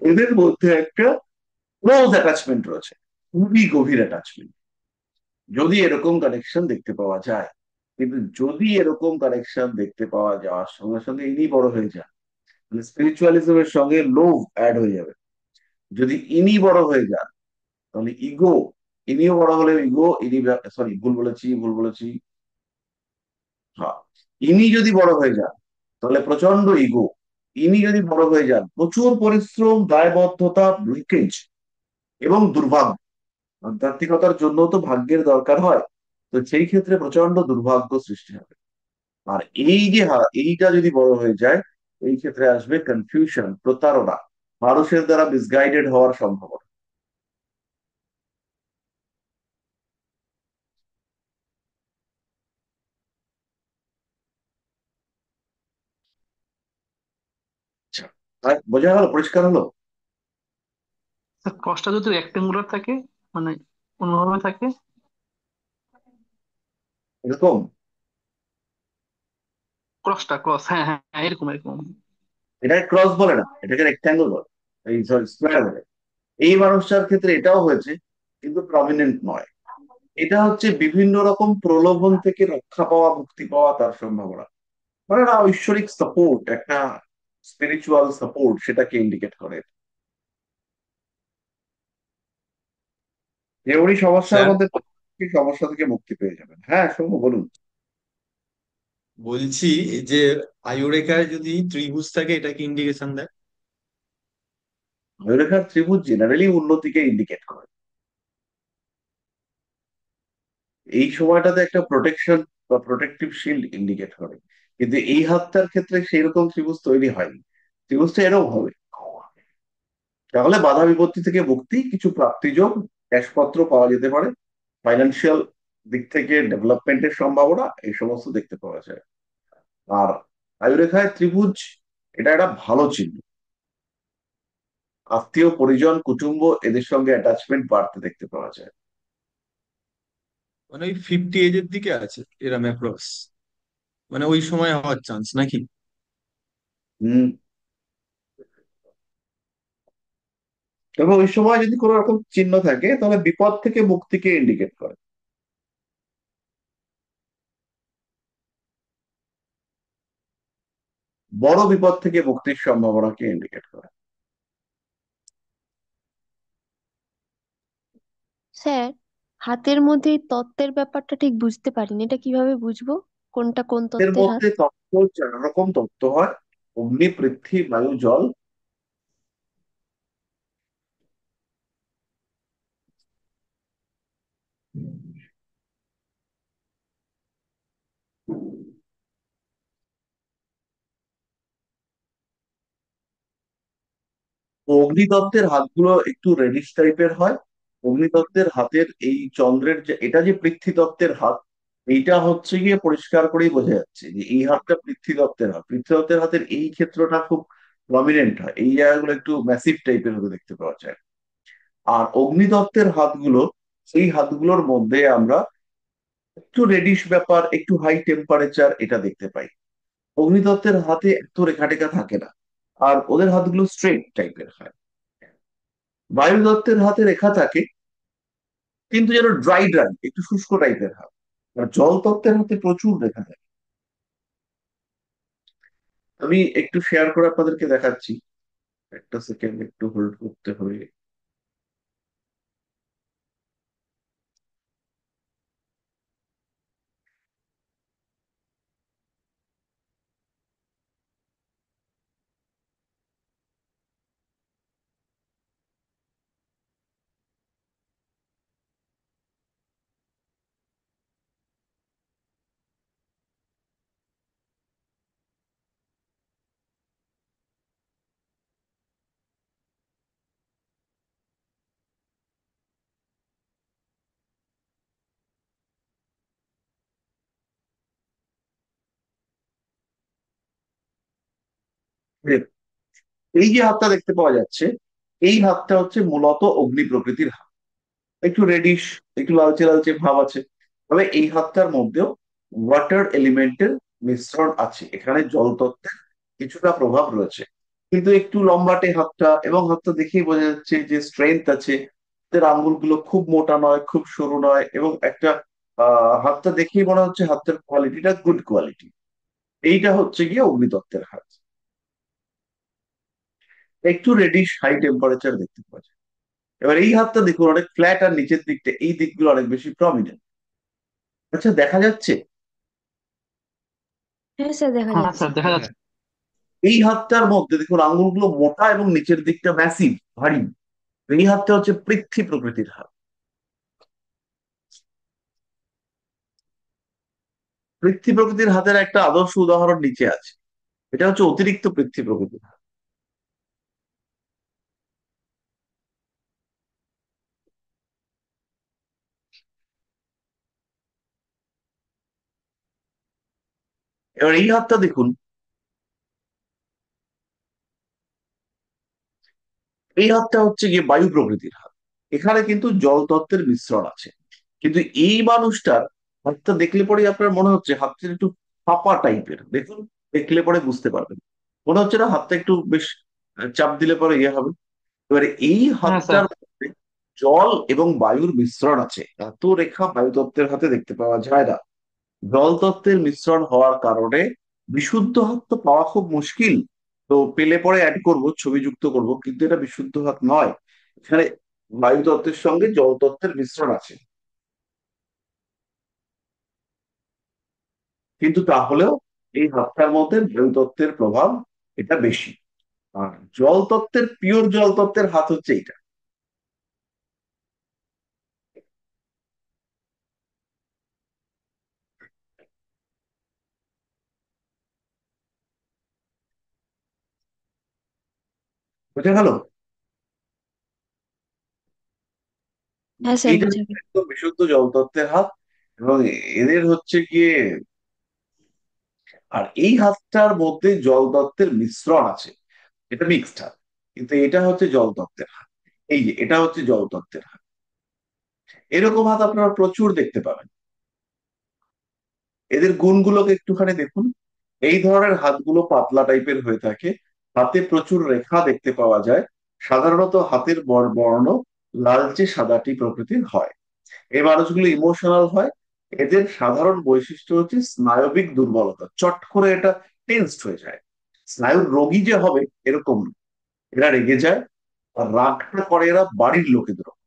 এদের মধ্যে একটা ক্লোজ অ্যাটাচমেন্ট রয়েছে। খুবই গভীর অ্যাটাচমেন্ট, যদি এরকম কানেকশন দেখতে পাওয়া যায়। কিন্তু যদি এরকম কানেকশন দেখতে পাওয়া যাওয়ার সঙ্গে সঙ্গে ইনি বড় হয়ে যান, মানে স্পিরিচুয়ালিজমের সঙ্গে লোভ অ্যাড হয়ে যাবে। যদি ইনি বড় হয়ে যান তাহলে ইগো, ইনিও বড় হলে ইগো, ইনি, সরি ভুল বলেছি, হ্যাঁ, ইনি যদি বড় হয়ে যান তাহলে প্রচন্ড ইগো, ইনি যদি বড় হয়ে যান প্রচুর পরিশ্রম, দায়বদ্ধতা, লিকেজ এবং দুর্ভাগ্য। আধ্যাত্মিকতার জন্য তো ভাগ্যের দরকার হয়, তো সেই ক্ষেত্রে প্রচন্ড দুর্ভাগ্য সৃষ্টি হবে। আর এই যে এইটা যদি বড় হয়ে যায়, এই ক্ষেত্রে আসবে কনফিউশন, প্রতারণা, মানুষের দ্বারা মিসগাইডেড হওয়ার সম্ভাবনা। আচ্ছা, বোঝা গেল, পরিষ্কার হলো? স্যার ক্রসটা যদি রেক্টেঙ্গুলার থাকে, মানে অন্যভাবে থাকে। এরকম, ক্রস, হ্যাঁ হ্যাঁ হ্যাঁ, এরকম এরকম। এটাকে ক্রস বলে না, এটাকে রেক্ট্যাঙ্গল বলে, এই সরি স্কোয়ার বলে। এই মানুষটার ক্ষেত্রে এটাও হয়েছে, কিন্তু প্রমিনেন্ট নয়। এটা হচ্ছে বিভিন্ন রকম প্রলোভন থেকে রক্ষা পাওয়া, মুক্তি পাওয়া তার সম্ভাবনা, মানে একটা ঐশ্বরিক সাপোর্ট, একটা স্পিরিচুয়াল সাপোর্ট, সেটাকে ইন্ডিকেট করে। যে উনি সমস্যার স্যার, মধ্যে পড়ে, সমস্যা থেকে মুক্তি পেয়ে যাবেন। হ্যাঁ, শুনুন, বলুন। বলছি যে আয়ুরেখায় যদি ত্রিভুজ থাকে এটা কি ইন্ডিকেশন দেয়? ময়ূরেখার ত্রিভুজ জেনারেলি উন্নতিকে ইন্ডিকেট করে। এই সময়টাতে একটা প্রোটেকশন বা প্রোটেকটিভ শিল্ড ইন্ডিকেট করে। কিন্তু এই হাতটার ক্ষেত্রে সেই রকম ত্রিভুজ তৈরি হয়নি, ত্রিভুজটা এরকম হবে। তাহলে বাধা বিপত্তি থেকে মুক্তি, কিছু প্রাপ্তিযোগ, ক্যাশপত্র পাওয়া যেতে পারে, ফাইন্যান্সিয়াল দিক থেকে ডেভেলপমেন্টের সম্ভাবনা, এই সমস্ত দেখতে পাওয়া যায়। আর আয়ুরেখায় ত্রিভুজ, এটা একটা ভালো চিহ্ন। আত্মীয় পরিজন, কুটুম্ব, এদের সঙ্গে অ্যাটাচমেন্ট বাড়তে দেখতে পাওয়া যায়। মানে ওই 50 এজের দিকে আছে এরম অ্যাপ্রক্স, মানে ওই সময় হওয়ার চান্স নাকি? হম। তবে ওই সময় যদি কোনো রকম চিহ্ন থাকে তাহলে বিপদ থেকে মুক্তিকে ইন্ডিকেট করে। বড় বিপদ থেকে মুক্তির সম্ভাবনাকে ইন্ডিকেট করে। স্যার, হাতের মধ্যে এই তত্ত্বের ব্যাপারটা ঠিক বুঝতে পারিনি, এটা কিভাবে বুঝবো কোনটা কোন এর তত্ত্বের হাত? মধ্যে তত্ত্ব 4 রকম তত্ত্ব হয়: অগ্নি, পৃথ্বী, বায়ু, জল। অগ্নিতত্ত্বের হাতগুলো একটু রেডিশ টাইপের হয়। অগ্নিতত্ত্বের হাতের এই চন্দ্রের যে, এটা যে পৃথ্বীতত্ত্বের হাত, এইটা হচ্ছে গিয়ে পরিষ্কার করেই বোঝা যাচ্ছে যে এই হাতটা পৃথ্বীতত্ত্বের হাত। পৃথ্বীতত্ত্বের হাতের এই ক্ষেত্রটা খুব প্রমিনেন্ট হয়, এই জায়গাগুলো একটু ম্যাসিভ টাইপের হতে দেখতে পাওয়া যায়। আর অগ্নিতত্ত্বের হাতগুলো, সেই হাতগুলোর মধ্যে আমরা একটু রেডিশ ব্যাপার, একটু হাই টেম্পারেচার, এটা দেখতে পাই। অগ্নিতত্ত্বের হাতে এত রেখাটেখা থাকে না, আর ওদের হাতগুলো স্ট্রেট টাইপের হয়। বায়ু দত্তের হাতে রেখা থাকে, কিন্তু যেন ড্রাই ড্রাই, একটু শুষ্ক টাইপের হাত। আর জল তত্ত্বের হাতে প্রচুর রেখা থাকে। আমি একটু শেয়ার করে আপনাদেরকে দেখাচ্ছি, একটা সেকেন্ড একটু হোল্ড করতে হবে। এই যে হাতটা দেখতে পাওয়া যাচ্ছে, এই হাতটা হচ্ছে মূলত অগ্নি প্রকৃতির হাত। একটু রেডিশ, একটু লালচে লালচে ভাব আছে। তবে এই হাতটার মধ্যেও ওয়াটার এলিমেন্টের মিশ্রণ আছে, এখানে জল তত্ত্বের কিছুটা প্রভাব রয়েছে। কিন্তু একটু লম্বাটে হাতটা, এবং হাতটা দেখেই বোঝা যাচ্ছে যে স্ট্রেংথ আছে, হাতের আঙ্গুলগুলো খুব মোটা নয়, খুব সরু নয়, এবং একটা হাতটা দেখেই মনে হচ্ছে হাতের কোয়ালিটিটা গুড কোয়ালিটি। এইটা হচ্ছে গিয়ে অগ্নিতত্ত্বের হাত। একটু রেডিশ হাই টেম্পারেচার দেখতে পাওয়া যায়। এবার এই হাতটা দেখুন অনেক ফ্ল্যাট, আর নিচের দিকটা এই দিকগুলো অনেক বেশি প্রমিনেন্ট। আচ্ছা, দেখা যাচ্ছে? হ্যাঁ স্যার, দেখা হ্যাঁ যাচ্ছে। স্যার, দেখা যাচ্ছে। এই হাতটার মধ্যে দেখুন আঙ্গুলগুলো মোটা এবং নিচের দিকটা ম্যাসিভ, ভারী। এই হাতটা হচ্ছে পৃথ্বী প্রকৃতির হাত। পৃথ্বী প্রকৃতির হাতের একটা আদর্শ উদাহরণ নিচে আছে। এটা হচ্ছে অতিরিক্ত পৃথ্বী প্রকৃতির হাত। এবার এই হাতটা দেখুন, এই হাতটা হচ্ছে গিয়ে বায়ু প্রকৃতির হাত। এখানে কিন্তু জল তত্ত্বের মিশ্রণ আছে। কিন্তু এই মানুষটার হাতটা দেখলে পরে আপনার মনে হচ্ছে হাতটা একটু ফাঁপা টাইপের। দেখুন, দেখলে পরে বুঝতে পারবেন। মনে হচ্ছে না হাতটা একটু বেশ চাপ দিলে পরে ইয়ে হবে। এবারে এই হ্যাঁ স্যার। হাতটার মধ্যে জল এবং বায়ুর মিশ্রণ আছে। এত রেখা বায়ুতত্ত্বের হাতে দেখতে পাওয়া যায় না। জল তত্ত্বের মিশ্রণ হওয়ার কারণে বিশুদ্ধ হাত তো পাওয়া খুব মুশকিল। তো পেলে পরে অ্যাড করব, ছবি যুক্ত করব, কিন্তু এটা বিশুদ্ধ হাত নয়। এখানে বায়ু তত্ত্বের সঙ্গে জল তত্ত্বের মিশ্রণ আছে। কিন্তু তাহলেও এই হাতটার মধ্যে বায়ু তত্ত্বের প্রভাব এটা বেশি। আর জল তত্ত্বের, পিওর জল তত্ত্বের হাত হচ্ছে এটা। বোঝা গেল? হ্যাঁ স্যার, এইটা বোঝা গেল। একদম বিশুদ্ধ জল তত্ত্বের হাত। এবং এদের হচ্ছে গিয়ে, আর এই হাতটার মধ্যে জল তত্ত্বের মিশ্রণ আছে। এটা মিক্সড হাত, কিন্তু এটা হচ্ছে জল তত্ত্বের হাত। এই যে এটা হচ্ছে জল তত্ত্বের হাত। এরকম হাত আপনারা প্রচুর দেখতে পাবেন। এদের গুণগুলোকে একটুখানি দেখুন। এই ধরনের হাতগুলো পাতলা টাইপের হয়ে থাকে। হাতে প্রচুর রেখা দেখতে পাওয়া যায়। সাধারণত হাতের বর্ণ লালচে সাদাটি প্রকৃতির হয়। এই মানুষগুলো ইমোশনাল হয়। এদের সাধারণ বৈশিষ্ট্য হচ্ছে স্নায়বিক দুর্বলতা, চট করে এটা টেন্সড হয়ে যায়। স্নায়ুর রোগী যে হবে এরকম না। এরা রেগে যায়, আর রাগটা করে এরা বাড়ির লোকেদের ওপর।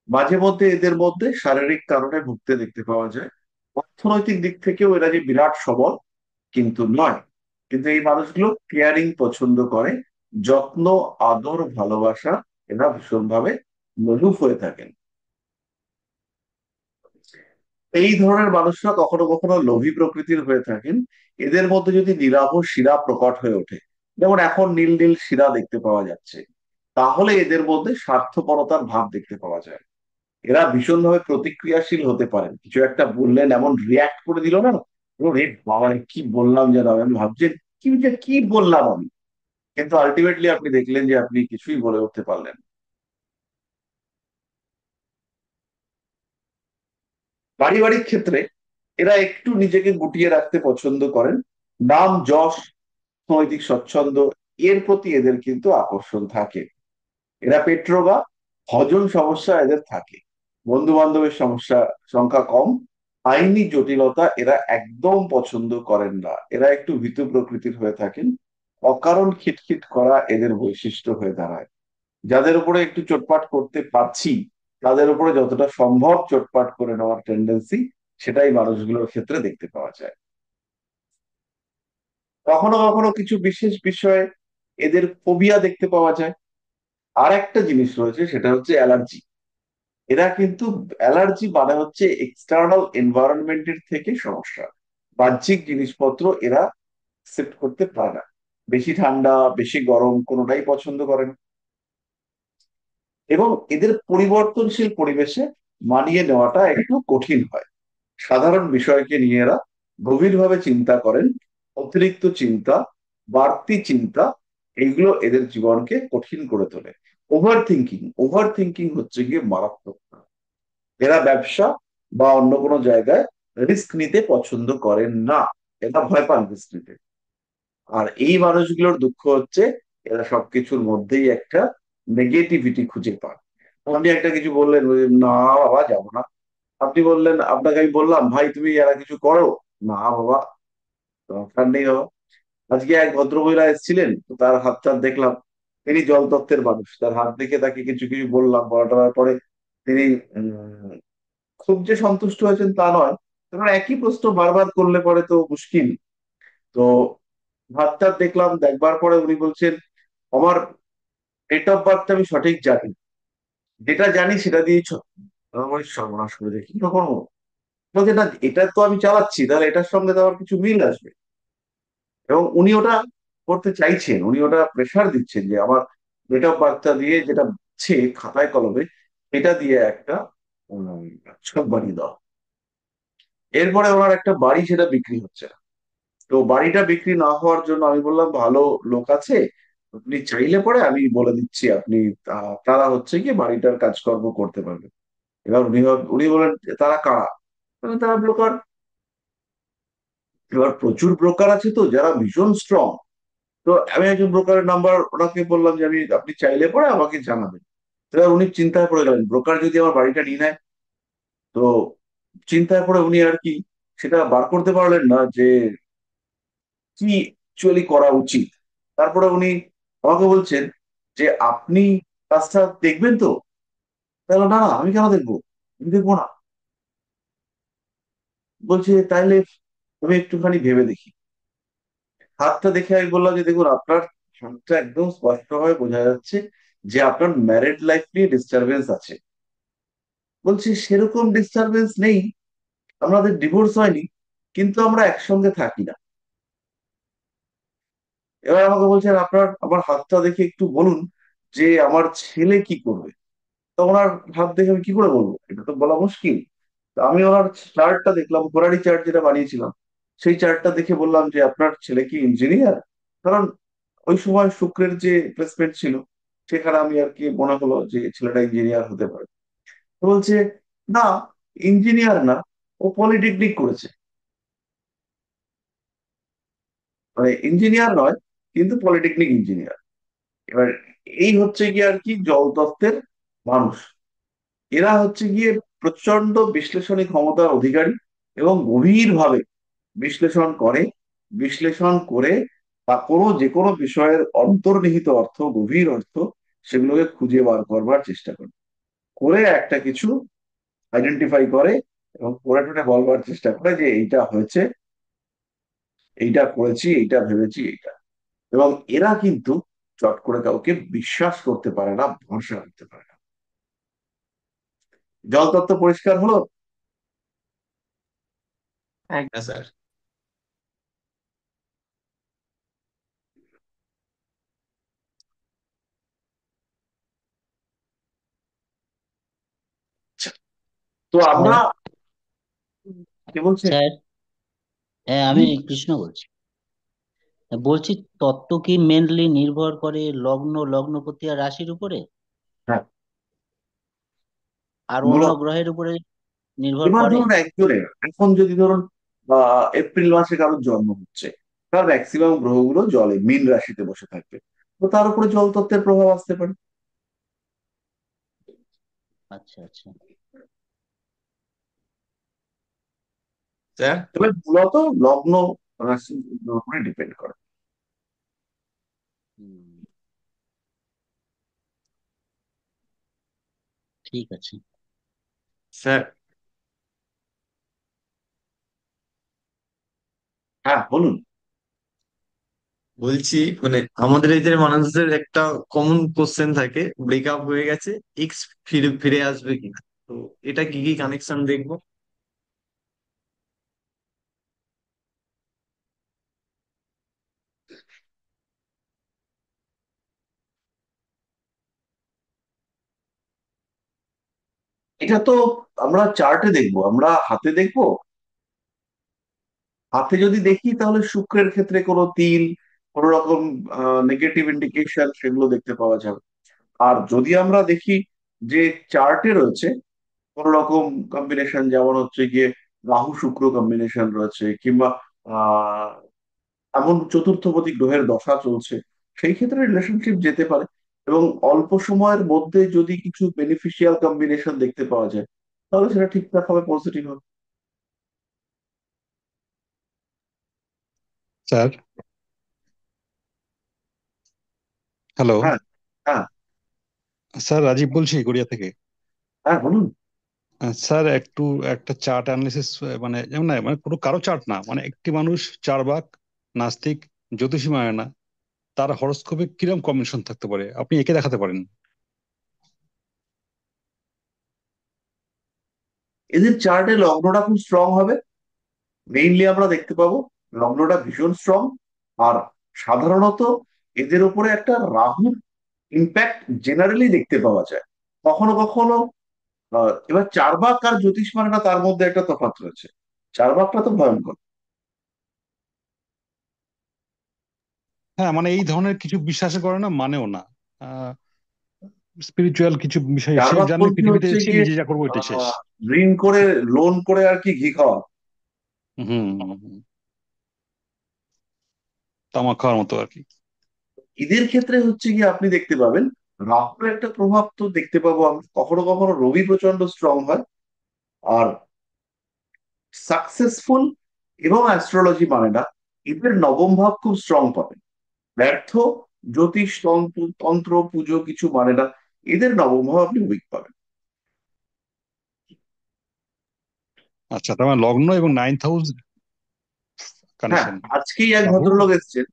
মাঝে মধ্যে এদের মধ্যে শারীরিক কারণে ভুগতে দেখতে পাওয়া যায়। অর্থনৈতিক দিক থেকেও এরা যে বিরাট সবল কিন্তু নয়। কিন্তু এই মানুষগুলো কেয়ারিং পছন্দ করে, যত্ন, আদর, ভালোবাসা, এরা ভীষণভাবে লোলুপ হয়ে থাকেন। এই ধরনের মানুষরা কখনো কখনো লোভী প্রকৃতির হয়ে থাকেন। এদের মধ্যে যদি নীলাভ শিরা প্রকট হয়ে ওঠে, যেমন এখন নীল নীল শিরা দেখতে পাওয়া যাচ্ছে, তাহলে এদের মধ্যে স্বার্থপরতার ভাব দেখতে পাওয়া যায়। এরা ভীষণভাবে প্রতিক্রিয়াশীল হতে পারেন। কিছু একটা বললেন, এমন রিয়াক্ট করে দিল না, রে বাবা রে, কি বললাম যেন, আমি ভাবছি কি যে কি বললাম আমি। কিন্তু আলটিমেটলি আপনি দেখলেন যে আপনি কিছুই বলে উঠতে পারলেন না। পারিবারিক ক্ষেত্রে এরা একটু নিজেকে গুটিয়ে রাখতে পছন্দ করেন। নাম যশ, অর্থনৈতিক স্বচ্ছন্দ, এর প্রতি এদের কিন্তু আকর্ষণ থাকে। এরা পেট্রোগা, হজম সমস্যা এদের থাকে। বন্ধু বান্ধবের সমস্যা সংখ্যা কম। আইনি জটিলতা এরা একদম পছন্দ করেন না। এরা একটু ভীতু প্রকৃতির হয়ে থাকেন। অকারণ খিটখিট করা এদের বৈশিষ্ট্য হয়ে দাঁড়ায়। যাদের উপরে একটু চোটপাট করতে পারছি, তাদের উপরে যতটা সম্ভব চোটপাট করে নেওয়ার টেন্ডেন্সি, সেটাই মানুষগুলোর ক্ষেত্রে দেখতে পাওয়া যায়। কখনো কখনো কিছু বিশেষ বিষয়ে এদের ফোবিয়া দেখতে পাওয়া যায়। আর একটা জিনিস রয়েছে, সেটা হচ্ছে অ্যালার্জি। এরা কিন্তু, অ্যালার্জি মানে হচ্ছে এক্সটার্নাল এনভায়রনমেন্টের থেকে সমস্যা। বাহ্যিক জিনিসপত্র এরা অ্যাকসেপ্ট করতে পারে না। বেশি ঠান্ডা, বেশি গরম কোনোটাই পছন্দ করেন। এবং এদের পরিবর্তনশীল পরিবেশে মানিয়ে নেওয়াটা একটু কঠিন হয়। সাধারণ বিষয়কে নিয়ে এরা গভীরভাবে চিন্তা করেন। অতিরিক্ত চিন্তা, বাড়তি চিন্তা, এইগুলো এদের জীবনকে কঠিন করে তোলে। ওভার থিঙ্কিং, ওভার থিঙ্কিং হচ্ছে গিয়ে মারাত্মক। এরা ব্যবসা বা অন্য কোনো জায়গায় রিস্ক নিতে পছন্দ করেন না। এরা ভয় পান রিস্ক নিতে। আর এই মানুষগুলোর দুঃখ হচ্ছে এরা সবকিছুর মধ্যেই একটা নেগেটিভিটি খুঁজে পান। আপনি একটা কিছু বললেন, বললেন, না বাবা যাবো না। আপনি বললেন, আপনাকে আমি বললাম ভাই তুমি এরা কিছু করো, না বাবা দরকার নেই বাবা। আজকে এক ভদ্রমহিলা এসেছিলেন, তো তার হাতটা দেখলাম, তিনি জল তত্ত্বের মানুষ, তার হাত দেখে তাকে কিছু কিছু বললাম, বলা টলার পরে তিনি খুব যে সন্তুষ্ট হয়েছেন তা নয়, কারণ একই প্রশ্ন বারবার করলে পরে তো মুশকিল। তো হাতটা দেখলাম, দেখবার পরে উনি বলছেন আমার ডেট অফ বার্থ আমি সঠিক জানি, যেটা জানি সেটা দিয়েই আমি সর্বনাশ করে দেখি কি রকম। বলছে না এটা তো আমি চালাচ্ছি, তাহলে এটার সঙ্গে তো আমার কিছু মিল আসবে। এবং উনি ওটা করতে চাইছেন, উনি ওটা প্রেশার দিচ্ছেন যে আমার ডেট অফ বার্থটা দিয়ে যেটা আছে খাতায় কলমে, এটা দিয়ে একটা ছক বানিয়ে দাও। এরপরে ওনার একটা বাড়ি, সেটা বিক্রি হচ্ছে না। তো বাড়িটা বিক্রি না হওয়ার জন্য আমি বললাম ভালো লোক আছে, আপনি চাইলে পরে আমি বলে দিচ্ছি, আপনি তারা হচ্ছে কি বাড়িটার কাজকর্ম করতে পারবে। এবার উনি বলেন তারা কারা? তারা ব্রোকার। এবার প্রচুর ব্রোকার আছে তো যারা ভীষণ স্ট্রং। তো আমি একজন ব্রোকারের নাম্বার ওনাকে বললাম যে আমি, আপনি চাইলে পরে আমাকে জানাবেন। এবার উনি চিন্তায় পড়ে গেলেন, ব্রোকার যদি আমার বাড়িটা নিয়ে নেয়। তো চিন্তায় পড়ে উনি আর কি সেটা বার করতে পারলেন না যে কি অ্যাকচুয়ালি করা উচিত। তারপরে উনি আমাকে বলছেন যে আপনি কাজটা দেখবেন তো? তাহলে না না আমি কেন দেখবো, আমি দেখবো না। বলছে তাইলে আমি একটুখানি ভেবে দেখি। হাতটা দেখে আমি বললাম যে দেখুন আপনার হাতটা একদম স্পষ্টভাবে বোঝা যাচ্ছে যে আপনার ম্যারেড লাইফ নিয়ে ডিস্টারবেন্স আছে। বলছি সেরকম ডিস্টারবেন্স নেই, আমাদের ডিভোর্স হয়নি, কিন্তু আমরা একসঙ্গে থাকি না। এবার আমাকে বলছেন আপনার আমার হাতটা দেখে একটু বলুন যে আমার ছেলে কি করবে। তো ওনার হাত দেখে আমি কি করে বলবো, এটা তো বলা মুশকিল। তো আমি ওনার চার্টটা দেখলাম, ফেরারি চার্ট যেটা বানিয়েছিলাম, সেই চার্টটা দেখে বললাম যে আপনার ছেলে কি ইঞ্জিনিয়ার? কারণ ওই সময় শুক্রের যে প্লেসমেন্ট ছিল, সেখানে আমি আর কি মনে হলো যে ছেলেটা ইঞ্জিনিয়ার হতে পারে। তো বলছে না, ইঞ্জিনিয়ার না, ও পলিটেকনিক করেছে। মানে ইঞ্জিনিয়ার নয়, কিন্তু পলিটেকনিক ইঞ্জিনিয়ার। এবার এই হচ্ছে গিয়ে আর কি জলতত্ত্বের মানুষ। এরা হচ্ছে গিয়ে প্রচন্ড বিশ্লেষণী ক্ষমতার অধিকারী, এবং গভীরভাবে বিশ্লেষণ করে, বিশ্লেষণ করে বা যে কোনো বিষয়ের অন্তর্নিহিত অর্থ, গভীর অর্থ, সেগুলোকে খুঁজে বার করবার চেষ্টা করে, করে একটা কিছু আইডেন্টিফাই করে, এবং করে টোরে বলবার চেষ্টা করে যে এইটা হয়েছে, এইটা করেছি, এইটা ভেবেছি, এইটা। এবং এরা কিন্তু চট করে কাউকে বিশ্বাস করতে পারে না, ভরসা করতে পারে না। জল তত্ত্ব পরিষ্কার হলো? হ্যাঁ স্যার। আচ্ছা, তো আমরা স্যার কি বলছি? স্যার হ্যাঁ আমি কৃষ্ণ বলছি। বলছি তত্ত্ব কি মেনলি নির্ভর করে লগ্ন লগ্নপতি আর রাশির উপরে, হ্যাঁ, আর অন্য মূলত গ্রহের উপরে নির্ভর এবার করে? ধরুন একজনের, এখন যদি ধরুন এপ্রিল মাসে কারোর জন্ম হচ্ছে, তার ম্যাক্সিমাম গ্রহগুলো জলে মীন রাশিতে বসে থাকবে, তো তার উপরে জল তত্ত্বের প্রভাব আসতে পারে। আচ্ছা আচ্ছা। স্যার তবে মূলত লগ্ন রাশির উপরে ডিপেন্ড করে। হুম, ঠিক আছে। স্যার হ্যাঁ বলুন। বলছি মানে আমাদের এই যে মানুষদের একটা কমন কোশ্চেন থাকে, ব্রেকআপ হয়ে গেছে, এক্স ফিরে ফিরে আসবে কিনা, তো এটা কি কি কানেকশন দেখবো? এটা তো আমরা চার্টে দেখবো, আমরা হাতে দেখবো। হাতে যদি দেখি তাহলে শুক্রের ক্ষেত্রে কোনো তিল, কোনো রকম নেগেটিভ ইন্ডিকেশন, সেগুলো দেখতে পাওয়া যাবে। আর যদি আমরা দেখি যে চার্টে রয়েছে কোন রকম কম্বিনেশন, যেমন হচ্ছে গিয়ে রাহু শুক্র কম্বিনেশন রয়েছে, কিংবা এমন চতুর্থপতি গ্রহের দশা চলছে, সেই ক্ষেত্রে রিলেশনশিপ যেতে পারে। এবং অল্প সময়ের মধ্যে যদি কিছু বেনিফিশিয়াল কম্বিনেশন দেখতে পাওয়া যায়, তাহলে সেটা ঠিকঠাক ভাবে পজিটিভ হবে। Sir, hello. হ্যাঁ, হ্যাঁ, স্যার, রাজীব বলছি গড়িয়া থেকে। হ্যাঁ, বলুন। স্যার, একটা চার্ট অ্যানালিসিস, মানে যেমন না, মানে কোনো কারো চার্ট না, মানে একটি মানুষ চার্বাক, নাস্তিক, জ্যোতিষী মানে না, তার হরোস্কোপে কিরকম কম্বিনেশন থাকতে পারে আপনি এঁকে দেখাতে পারেন? এদের চার্টে লগ্নটা খুব স্ট্রং হবে। মেইনলি আমরা দেখতে পাবো লগ্নটা ভীষণ স্ট্রং। আর সাধারণত এদের উপরে একটা রাহুর ইম্প্যাক্ট জেনারেলি দেখতে পাওয়া যায়। কখনো কখনো এবার চার্বাক আর জ্যোতিষ মানেটা তার মধ্যে একটা তফাৎ রয়েছে। চার্বাকটা তো ভয়ঙ্কর। হ্যাঁ, মানে এই ধরনের কিছু বিশ্বাস করে না, মানেও না। স্পিরিচুয়াল কিছু বিষয় সে চার্বাক জানে, বলতে পৃথিবীতে হচ্ছে এসে গিয়ে নিজে যা করবো এটাই শেষ। ঋণ করে, লোন করে আর কি ঘি খাওয়া। হুম, হুম, হুম। তামাক খাওয়ার মতো আর কি। এদের ক্ষেত্রে হচ্ছে গিয়ে আপনি দেখতে পাবেন রাহুর একটা প্রভাব তো দেখতে পাবো আমরা। কখনো কখনো রবি প্রচন্ড স্ট্রং হয়। আর সাকসেসফুল এবং অ্যাস্ট্রোলজি মানে না, এদের নবম ভাব খুব স্ট্রং পাবেন। ব্যর্থ, জ্যোতিষ তন্ত্র তন্ত্র পুজো কিছু মানে না, এদের নবম ভাব আপনি উইক পাবেন। আচ্ছা, তার মানে লগ্ন এবং 9th হাউস হ্যাঁ, কানেকশন। আজকেই এক রাহু। ভদ্রলোক এসেছেন,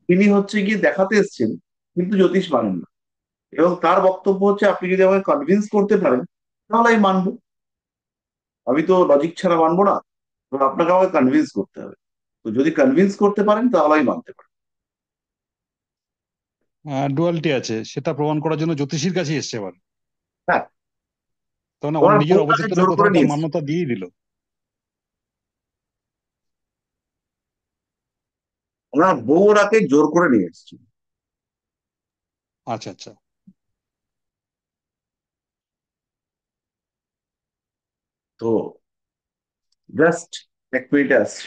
তিনি হচ্ছে গিয়ে দেখাতে এসেছেন, কিন্তু জ্যোতিষ মানেন না। এবং তার বক্তব্য হচ্ছে আপনি যদি আমাকে কনভিন্স করতে পারেন তাহলে আমি মানবো। আমি তো লজিক ছাড়া মানবো না, তো আপনাকে আমাকে কনভিন্স করতে হবে। তো যদি কনভিন্স করতে পারেন তাহলে আমি মানতে পারি। ডুয়ালিটি আছে, সেটা প্রমাণ করার জন্য জ্যোতিষীর কাছে এসছে এবার। হ্যাঁ, তার মানে ওর ওনার নিজের বউটাকে অবচেতনে জোর করে কোথাও তার নিয়ে এসেছে। মান্যতা দিয়েই দিল। ওনার বউ ওনাকে জোর করে নিয়ে এসেছে। আচ্ছা, আচ্ছা। তো জাস্ট এক মিনিট আসছে।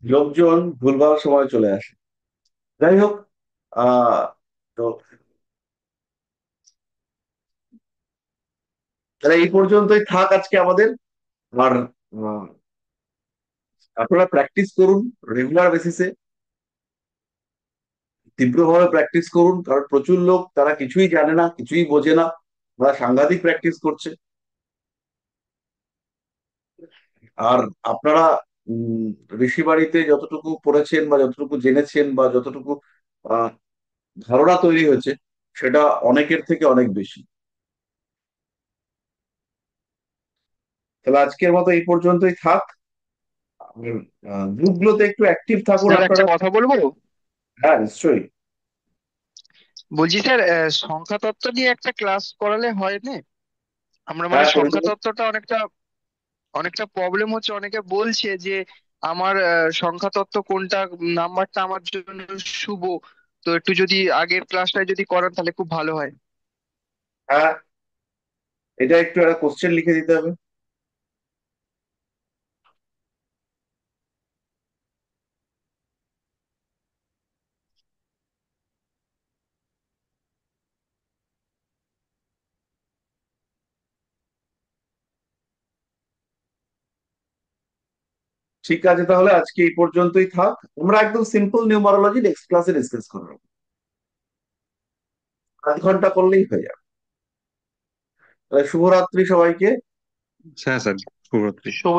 লোকজন ভুলভাল সময় চলে আসে। যাই হোক, আহ তো তাহলে এই পর্যন্তই থাক আজকে আমাদের। আর আহ, আপনারা প্র্যাকটিস করুন রেগুলার বেসিসে, তীব্রভাবে প্র্যাকটিস করুন, কারণ প্রচুর লোক তারা কিছুই জানে না, কিছুই বোঝে না, তারা সাংঘাতিক প্র্যাকটিস করছে। আর আপনারা উম ঋষি বাড়িতে যতটুকু পড়েছেন বা যতটুকু জেনেছেন বা যতটুকু আহ, ধারণা তৈরি হয়েছে, সেটা অনেকের থেকে অনেক বেশি। তাহলে আজকের মতো এই পর্যন্তই থাক। গ্রুপগুলোতে একটু অ্যাক্টিভ থাকুন স্যার একটা আপনারা। কথা বলবো? হ্যাঁ, নিশ্চয়ই। বলছি স্যার, সংখ্যা তত্ত্ব নিয়ে একটা ক্লাস করালে হয় না? আমরা মানে হ্যাঁ, করে সংখ্যা দেবো। তত্ত্বটা অনেকটা অনেকটা প্রবলেম হচ্ছে, অনেকে বলছে যে আমার সংখ্যা তত্ত্ব কোনটা নাম্বারটা আমার জন্য শুভ। তো একটু যদি আগের ক্লাসটায় যদি করান তাহলে খুব ভালো হয়। হ্যাঁ, এটা একটু একটা কোশ্চেন লিখে দিতে হবে। ঠিক আছে, তাহলে আজকে এই পর্যন্তই থাক। আমরা একদম সিম্পল নিউমারোলজি নেক্সট ক্লাসে ডিসকাস করবো। 1/2 ঘন্টা করলেই হয়ে যাবে। তাহলে শুভরাত্রি সবাইকে। হ্যাঁ স্যার, শুভরাত্রি। শুভ